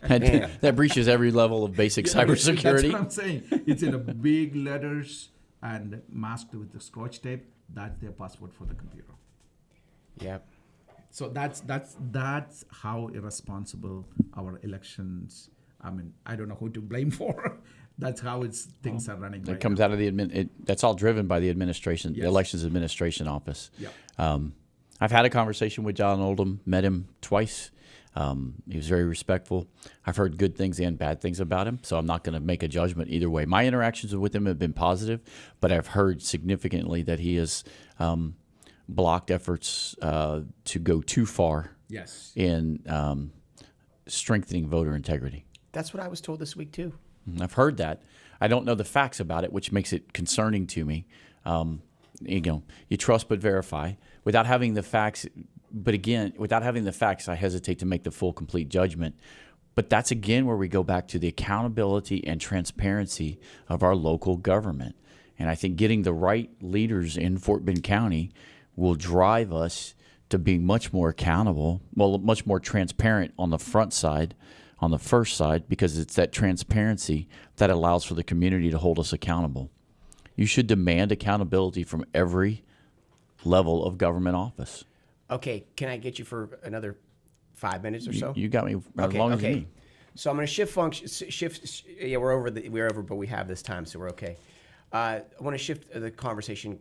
That breaches every level of basic cybersecurity. That's what I'm saying. It's in a big letters and masked with the scotch tape. That's their password for the computer. Yeah. So that's how irresponsible our elections. I mean, I don't know who to blame for. That's how things are running. It comes out of that's all driven by the administration, Yes. the Elections Administration office. Yeah. I've had a conversation with John Oldham, met him twice. He was very respectful. I've heard good things and bad things about him, so I'm not going to make a judgment either way. My interactions with him have been positive, but I've heard significantly that he has blocked efforts to go too far Yes. in strengthening voter integrity. That's what I was told this week too. I've heard that. I don't know the facts about it, which makes it concerning to me. You trust but verify. Without having the facts, but again, without having the facts, I hesitate to make the full, complete judgment. But that's again where we go back to the accountability and transparency of our local government. And I think getting the right leaders in Fort Bend County will drive us to being much more accountable, well, much more transparent on the front side, on the first side, because it's that transparency that allows for the community to hold us accountable. You should demand accountability from every level of government office. Okay, can I get you for another 5 minutes or so? You got me as long as you need. So I'm going to shift. Yeah, we're over, but we have this time, so we're okay. I want to shift the conversation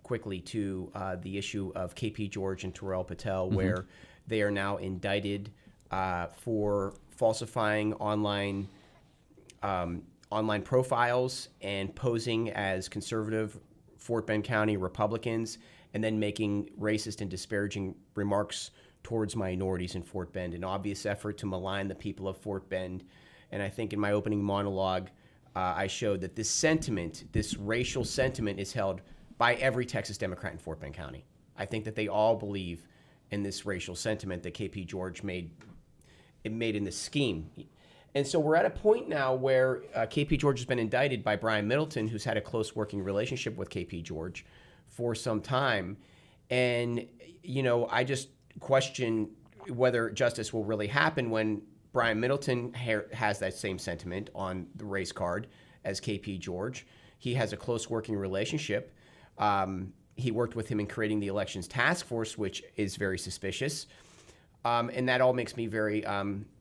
quickly to the issue of KP George and Terrell Patel, where they are now indicted for falsifying online profiles and posing as conservative Fort Bend County Republicans, and then making racist and disparaging remarks towards minorities in Fort Bend, an obvious effort to malign the people of Fort Bend. And I think in my opening monologue, I showed that this sentiment, this racial sentiment, is held by every Texas Democrat in Fort Bend County. I think that they all believe in this racial sentiment that KP George made in this scheme. And so we're at a point now where KP George has been indicted by Brian Middleton, who's had a close working relationship with KP George for some time. And, I just question whether justice will really happen when Brian Middleton has that same sentiment on the race card as KP George. He has a close working relationship. He worked with him in creating the elections task force, which is very suspicious. And that all makes me very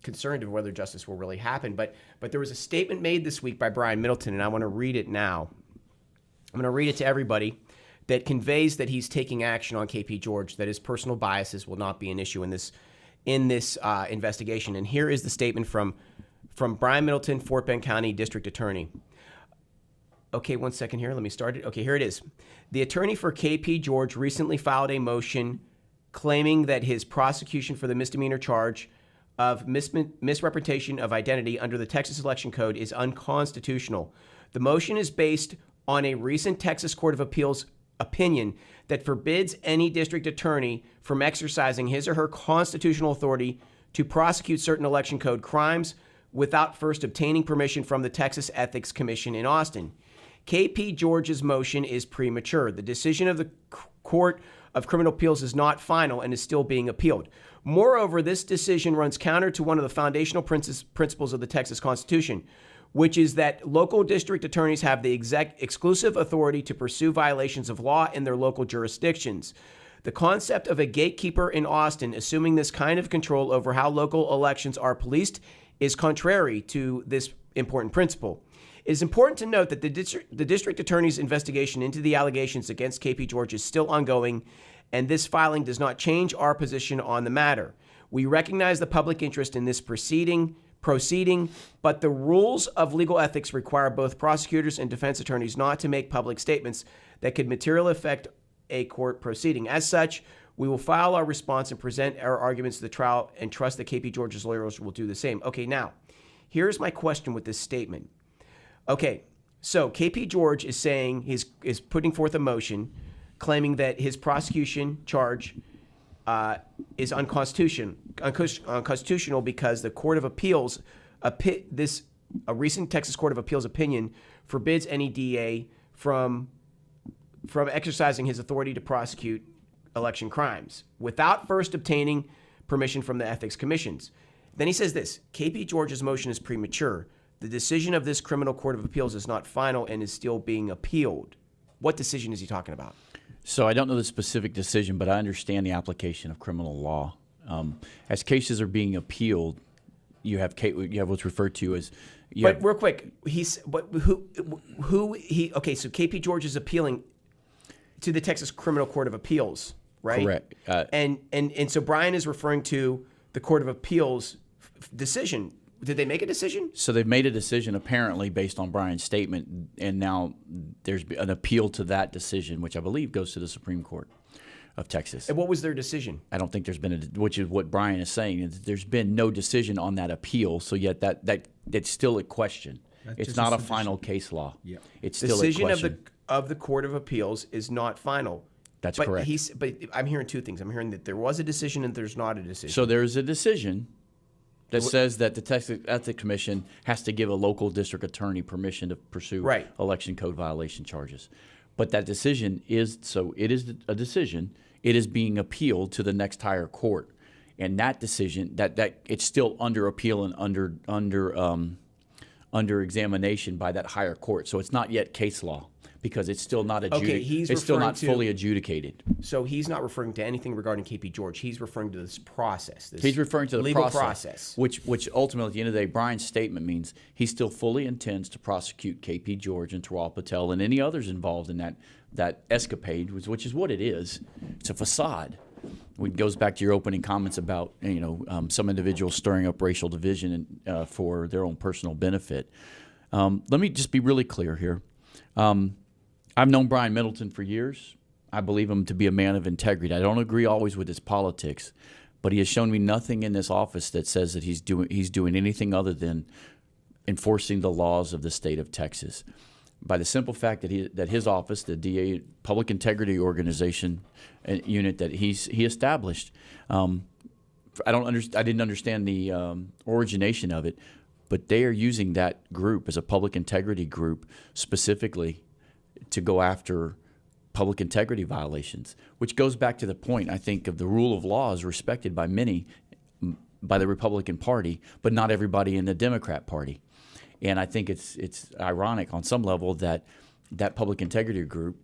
concerned of whether justice will really happen. But there was a statement made this week by Brian Middleton, and I want to read it now. I'm going to read it to everybody, that conveys that he's taking action on KP George, that his personal biases will not be an issue in this investigation. And here is the statement from Brian Middleton, Fort Bend County District Attorney. Okay, 1 second here. Let me start it. Okay, here it is. The attorney for KP George recently filed a motion claiming that his prosecution for the misdemeanor charge of misrepresentation of identity under the Texas Election Code is unconstitutional. The motion is based on a recent Texas Court of Appeals opinion that forbids any district attorney from exercising his or her constitutional authority to prosecute certain election code crimes without first obtaining permission from the Texas Ethics Commission in Austin. KP George's motion is premature. The decision of the Court of Criminal Appeals is not final and is still being appealed. Moreover, this decision runs counter to one of the foundational principles of the Texas Constitution, which is that local district attorneys have the exclusive authority to pursue violations of law in their local jurisdictions. The concept of a gatekeeper in Austin assuming this kind of control over how local elections are policed is contrary to this important principle. It is important to note that the district attorney's investigation into the allegations against KP George is still ongoing, and this filing does not change our position on the matter. We recognize the public interest in this proceeding, but the rules of legal ethics require both prosecutors and defense attorneys not to make public statements that could materially affect a court proceeding. As such, we will file our response and present our arguments to the trial and trust that KP George's lawyers will do the same. Okay, now, here's my question with this statement. Okay, so KP George is saying is putting forth a motion claiming that his prosecution charge is unconstitutional because the Court of Appeals, a recent Texas Court of Appeals opinion forbids any DA from exercising his authority to prosecute election crimes without first obtaining permission from the Ethics Commissions. Then he says this: KP George's motion is premature. The decision of this criminal court of appeals is not final and is still being appealed. What decision is he talking about? So I don't know the specific decision, but I understand the application of criminal law. As cases are being appealed, you have what's referred to as. But real quick, so KP George is appealing to the Texas Criminal Court of Appeals, right? Correct. And so Brian is referring to the Court of Appeals decision. Did they make a decision? So they've made a decision apparently based on Brian's statement, and now there's an appeal to that decision, which I believe goes to the Supreme Court of Texas. And what was their decision? I don't think there's been which is what Brian is saying. There's been no decision on that appeal, so yet that's still a question. It's not a final case law. Yeah. It's still decision a question. of the Court of Appeals is not final. That's but correct. But I'm hearing two things. I'm hearing that there was a decision and there's not a decision. So there's a decision that says that the Texas Ethics Commission has to give a local district attorney permission to pursue election code violation charges. But that decision is, so it is a decision. It is being appealed to the next higher court. And that decision, that it's still under appeal and under examination by that higher court. So it's not yet case law because it's still not it's still not fully adjudicated. So he's not referring to anything regarding KP George. He's referring to this process. He's referring to the legal process. Which ultimately, at the end of the day, Brian's statement means he still fully intends to prosecute KP George and Taral Patel and any others involved in that escapade, which is what it is. It's a facade. It goes back to your opening comments about some individuals stirring up racial division for their own personal benefit. Let me just be really clear here. I've known Brian Middleton for years. I believe him to be a man of integrity. I don't agree always with his politics, but he has shown me nothing in this office that says that he's doing anything other than enforcing the laws of the state of Texas. By the simple fact that his office, the DA Public Integrity Organization unit that he established, I didn't understand the origination of it, but they are using that group as a public integrity group specifically to go after public integrity violations, which goes back to the point, I think, of the rule of law is respected by many, by the Republican Party, but not everybody in the Democrat Party. And I think it's ironic on some level that public integrity group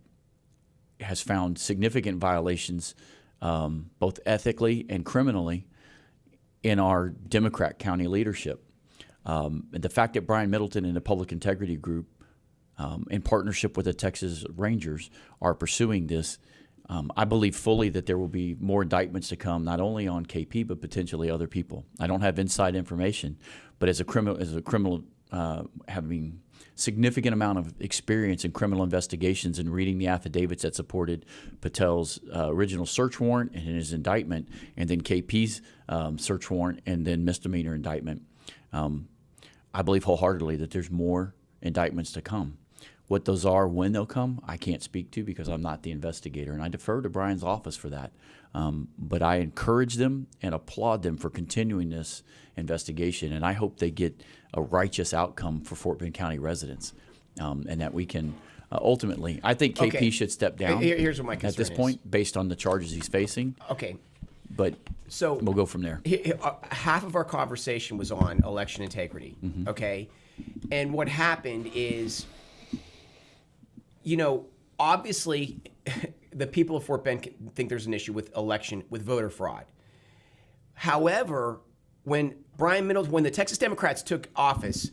has found significant violations, both ethically and criminally, in our Democrat county leadership. And the fact that Brian Middleton and the public integrity group, in partnership with the Texas Rangers, are pursuing this, I believe fully that there will be more indictments to come, not only on KP but potentially other people. I don't have inside information, but as a criminal. Having significant amount of experience in criminal investigations and reading the affidavits that supported Patel's original search warrant and his indictment, and then KP's search warrant and then misdemeanor indictment, I believe wholeheartedly that there's more indictments to come. What those are, when they'll come, I can't speak to because I'm not the investigator, and I defer to Brian's office for that. But I encourage them and applaud them for continuing this investigation, and I hope they get a righteous outcome for Fort Bend County residents, and that we can ultimately. I think KP should step down. Here's what my concern at this point, based on the charges he's facing. Okay, but so we'll go from there. Half of our conversation was on election integrity. Mm-hmm. Okay, and what happened is, obviously, the people of Fort Bend think there's an issue with voter fraud. However, when the Texas Democrats took office,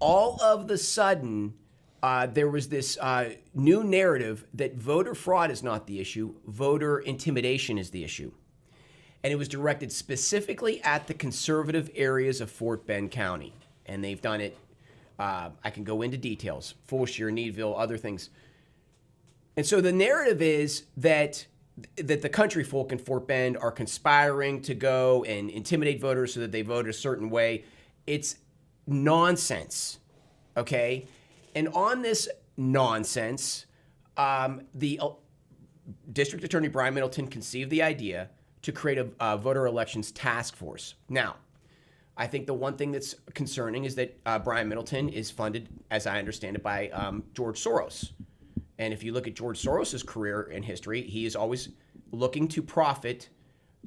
all of the sudden, there was this new narrative that voter fraud is not the issue, voter intimidation is the issue. And it was directed specifically at the conservative areas of Fort Bend County. And they've done it, I can go into details, Fulshire, Needville, other things. And so the narrative is that the country folk in Fort Bend are conspiring to go and intimidate voters so that they vote a certain way. It's nonsense, okay? And on this nonsense, the District Attorney Brian Middleton conceived the idea to create a voter elections task force. Now, I think the one thing that's concerning is that Brian Middleton is funded, as I understand it, by George Soros. And if you look at George Soros' career and history, he is always looking to profit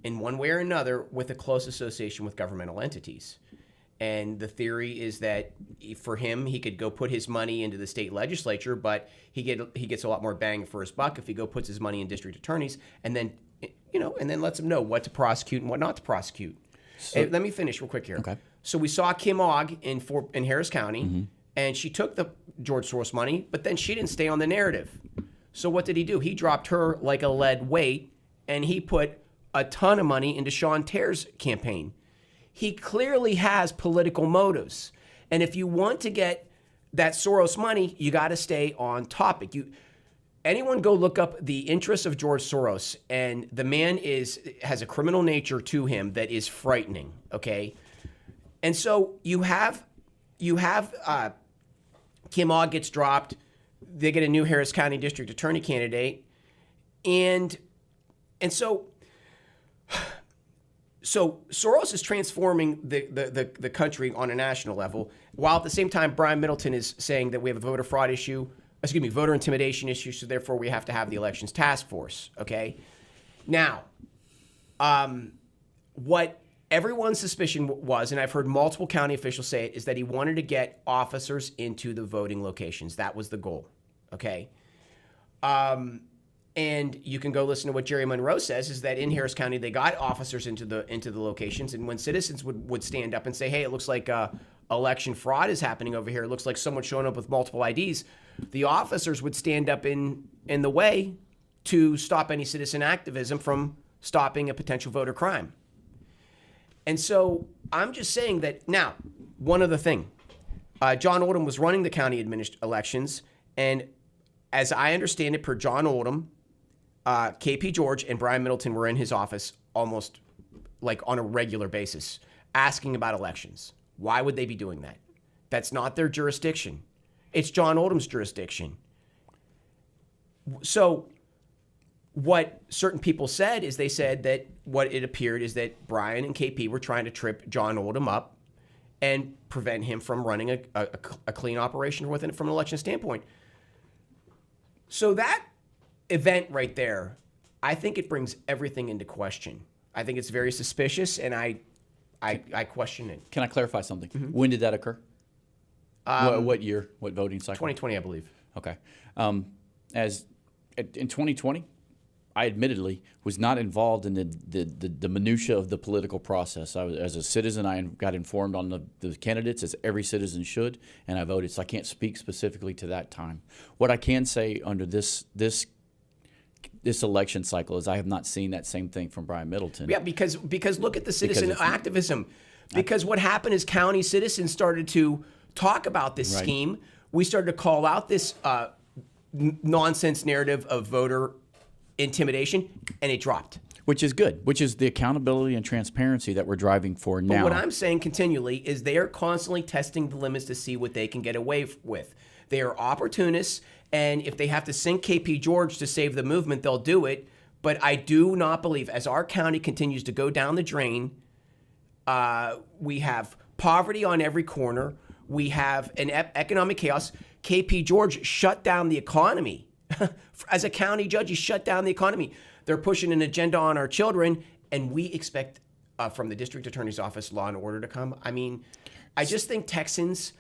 in one way or another with a close association with governmental entities. And the theory is that for him, he could go put his money into the state legislature, but he gets a lot more bang for his buck if he puts his money in district attorneys and then lets them know what to prosecute and what not to prosecute. So, let me finish real quick here. Okay. So we saw Kim Ogg in Harris County. Mm-hmm. And she took the George Soros money, but then she didn't stay on the narrative. So what did he do? He dropped her like a lead weight, and he put a ton of money into Sean Ter's campaign. He clearly has political motives. And if you want to get that Soros money, you got to stay on topic. Anyone go look up the interests of George Soros, and the man has a criminal nature to him that is frightening, okay? And so you have Kim Ogg gets dropped. they get a new Harris County District Attorney candidate, and so Soros is transforming the country on a national level, while at the same time Brian Middleton is saying that we have a voter fraud issue, voter intimidation issue, so therefore we have to have the elections task force. Okay, now, what everyone's suspicion was, and I've heard multiple county officials say it, is that he wanted to get officers into the voting locations. That was the goal. Okay. And you can go listen to what Jerry Monroe says, is that in Harris County, they got officers into the locations. And when citizens would stand up and say, hey, it looks like election fraud is happening over here. It looks like someone's showing up with multiple IDs. The officers would stand up in the way to stop any citizen activism from stopping a potential voter crime. And so I'm just saying that now, one other thing. John Oldham was running the county elections. And as I understand it, per John Oldham, KP George and Brian Middleton were in his office almost like on a regular basis, asking about elections. Why would they be doing that? That's not their jurisdiction. It's John Oldham's jurisdiction. So what certain people said is they said that what it appeared is that Brian and KP were trying to trip John Oldham up and prevent him from running a clean operation from an election standpoint. So that event right there, I think it brings everything into question. I think it's very suspicious, and I question it. Can I clarify something? Mm-hmm. When did that occur? What year? What voting cycle? 2020, I believe. Okay. In 2020, I admittedly was not involved in the minutia of the political process. As a citizen, I got informed on the candidates, as every citizen should, and I voted. So I can't speak specifically to that time. What I can say under this election cycle is I have not seen that same thing from Brian Middleton. Yeah, because look at the citizen activism. Because what happened is county citizens started to talk about this scheme. We started to call out this nonsense narrative of voter intimidation, and it dropped. Which is good, which is the accountability and transparency that we're driving for now. But what I'm saying continually is they are constantly testing the limits to see what they can get away with. They are opportunists, and if they have to sink KP George to save the movement, they'll do it. But I do not believe, as our county continues to go down the drain, we have poverty on every corner. We have an economic chaos. KP George shut down the economy. As a county judge, he shut down the economy. They're pushing an agenda on our children, and we expect from the district attorney's office law and order to come. I mean, I just think Texans,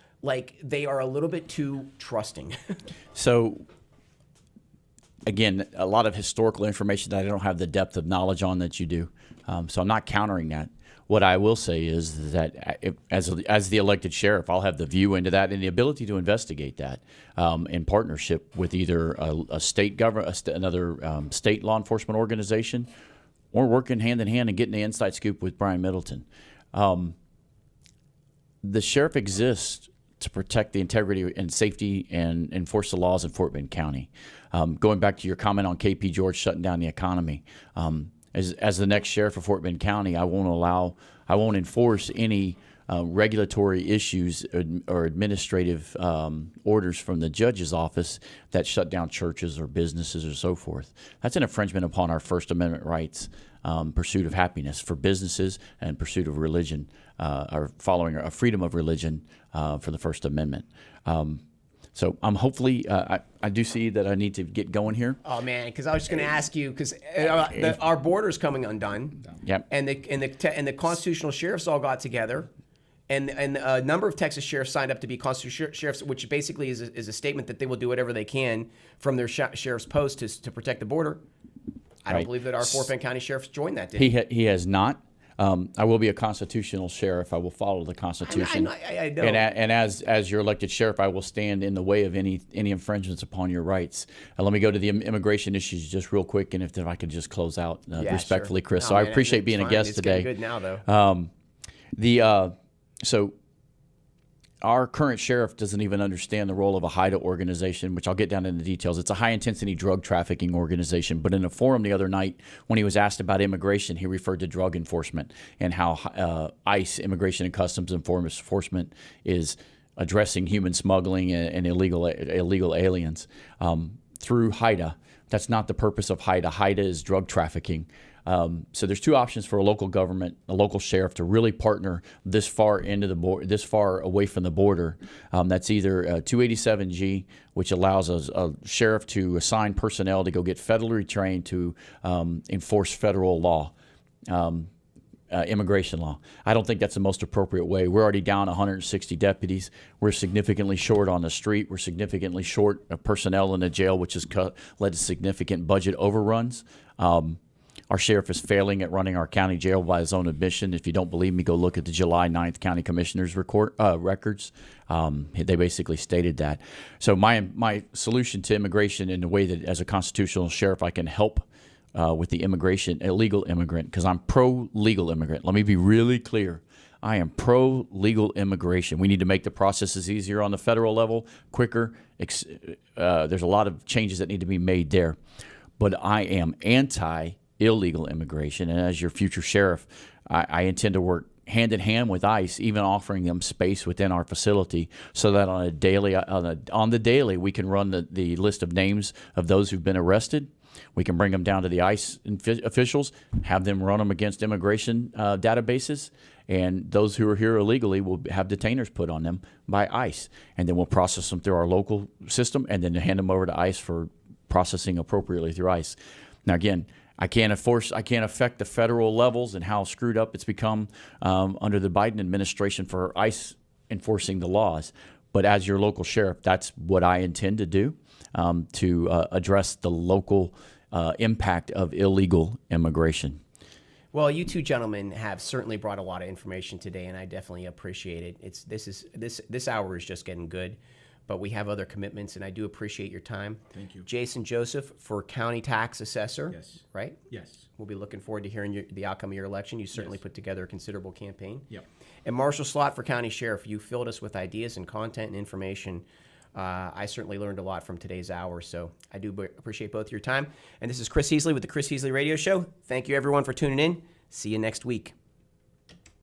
they are a little bit too trusting. So, again, a lot of historical information that I don't have the depth of knowledge on that you do. So I'm not countering that. What I will say is that as the elected sheriff, I'll have the view into that and the ability to investigate that in partnership with either a state government, another state law enforcement organization, or working hand in hand and getting the inside scoop with Brian Middleton. The sheriff exists to protect the integrity and safety and enforce the laws in Fort Bend County. Going back to your comment on KP George shutting down the economy, as the next sheriff of Fort Bend County, I won't enforce any regulatory issues or administrative orders from the judge's office that shut down churches or businesses or so forth. That's an infringement upon our First Amendment rights, pursuit of happiness for businesses and pursuit of religion, or following a freedom of religion for the First Amendment. So I'm hopefully, I do see that I need to get going here. Oh man, because I was just going to ask you, because our border's coming undone. Yep. And the constitutional sheriffs all got together, and a number of Texas sheriffs signed up to be constitutional sheriffs, which basically is a statement that they will do whatever they can from their sheriff's post to protect the border. I don't believe that our Fort Bend County sheriffs joined that. He has not. I will be a constitutional sheriff. I will follow the Constitution. I know. And as your elected sheriff, I will stand in the way of any infringements upon your rights. Let me go to the immigration issues just real quick, and if I could just close out respectfully, sure. Chris. No, so man, I appreciate being a guest it's today. Good now, though. So our current sheriff doesn't even understand the role of a HIDTA organization, which I'll get down into details. It's a high-intensity drug trafficking organization. But in a forum the other night, when he was asked about immigration, he referred to drug enforcement and how ICE, Immigration and Customs Enforcement, is addressing human smuggling and illegal aliens through HIDA. That's not the purpose of HIDA. HIDA is drug trafficking. So there's two options for a local government, a local sheriff, to really partner this far into the this far away from the border. That's either 287G, which allows a sheriff to assign personnel to go get federally trained to enforce federal law. Immigration law. I don't think that's the most appropriate way. We're already down 160 deputies. We're significantly short on the street. We're significantly short of personnel in the jail, which has led to significant budget overruns. Our sheriff is failing at running our county jail by his own admission. If you don't believe me, go look at the July 9th county commissioner's records. They basically stated that. So my solution to immigration in the way that as a constitutional sheriff I can help with the illegal immigrant, because I'm pro-legal immigrant. Let me be really clear. I am pro-legal immigration. We need to make the processes easier on the federal level, quicker. There's a lot of changes that need to be made there. But I am anti-illegal immigration, and as your future sheriff, I intend to work hand in hand with ICE, even offering them space within our facility, so that on the daily we can run the list of names of those who've been arrested. We can bring them down to the ICE officials, have them run them against immigration databases, and those who are here illegally will have detainers put on them by ICE, and then we'll process them through our local system, and then hand them over to ICE for processing appropriately through ICE. Now, again, I can't affect the federal levels and how screwed up it's become under the Biden administration for ICE enforcing the laws. But as your local sheriff, that's what I intend to do to address the local impact of illegal immigration. Well, you two gentlemen have certainly brought a lot of information today, and I definitely appreciate it. This hour is just getting good, but we have other commitments, and I do appreciate your time. Thank you. Jaison Joseph for County Tax Assessor. Yes. Right? Yes. We'll be looking forward to hearing the outcome of your election. You certainly put together a considerable campaign. Yep. And Marshall Slott for County Sheriff. You filled us with ideas and content and information. I certainly learned a lot from today's hour, so I do appreciate both your time. And this is Chris Heasley with the Chris Heasley Radio Show. Thank you, everyone, for tuning in. See you next week.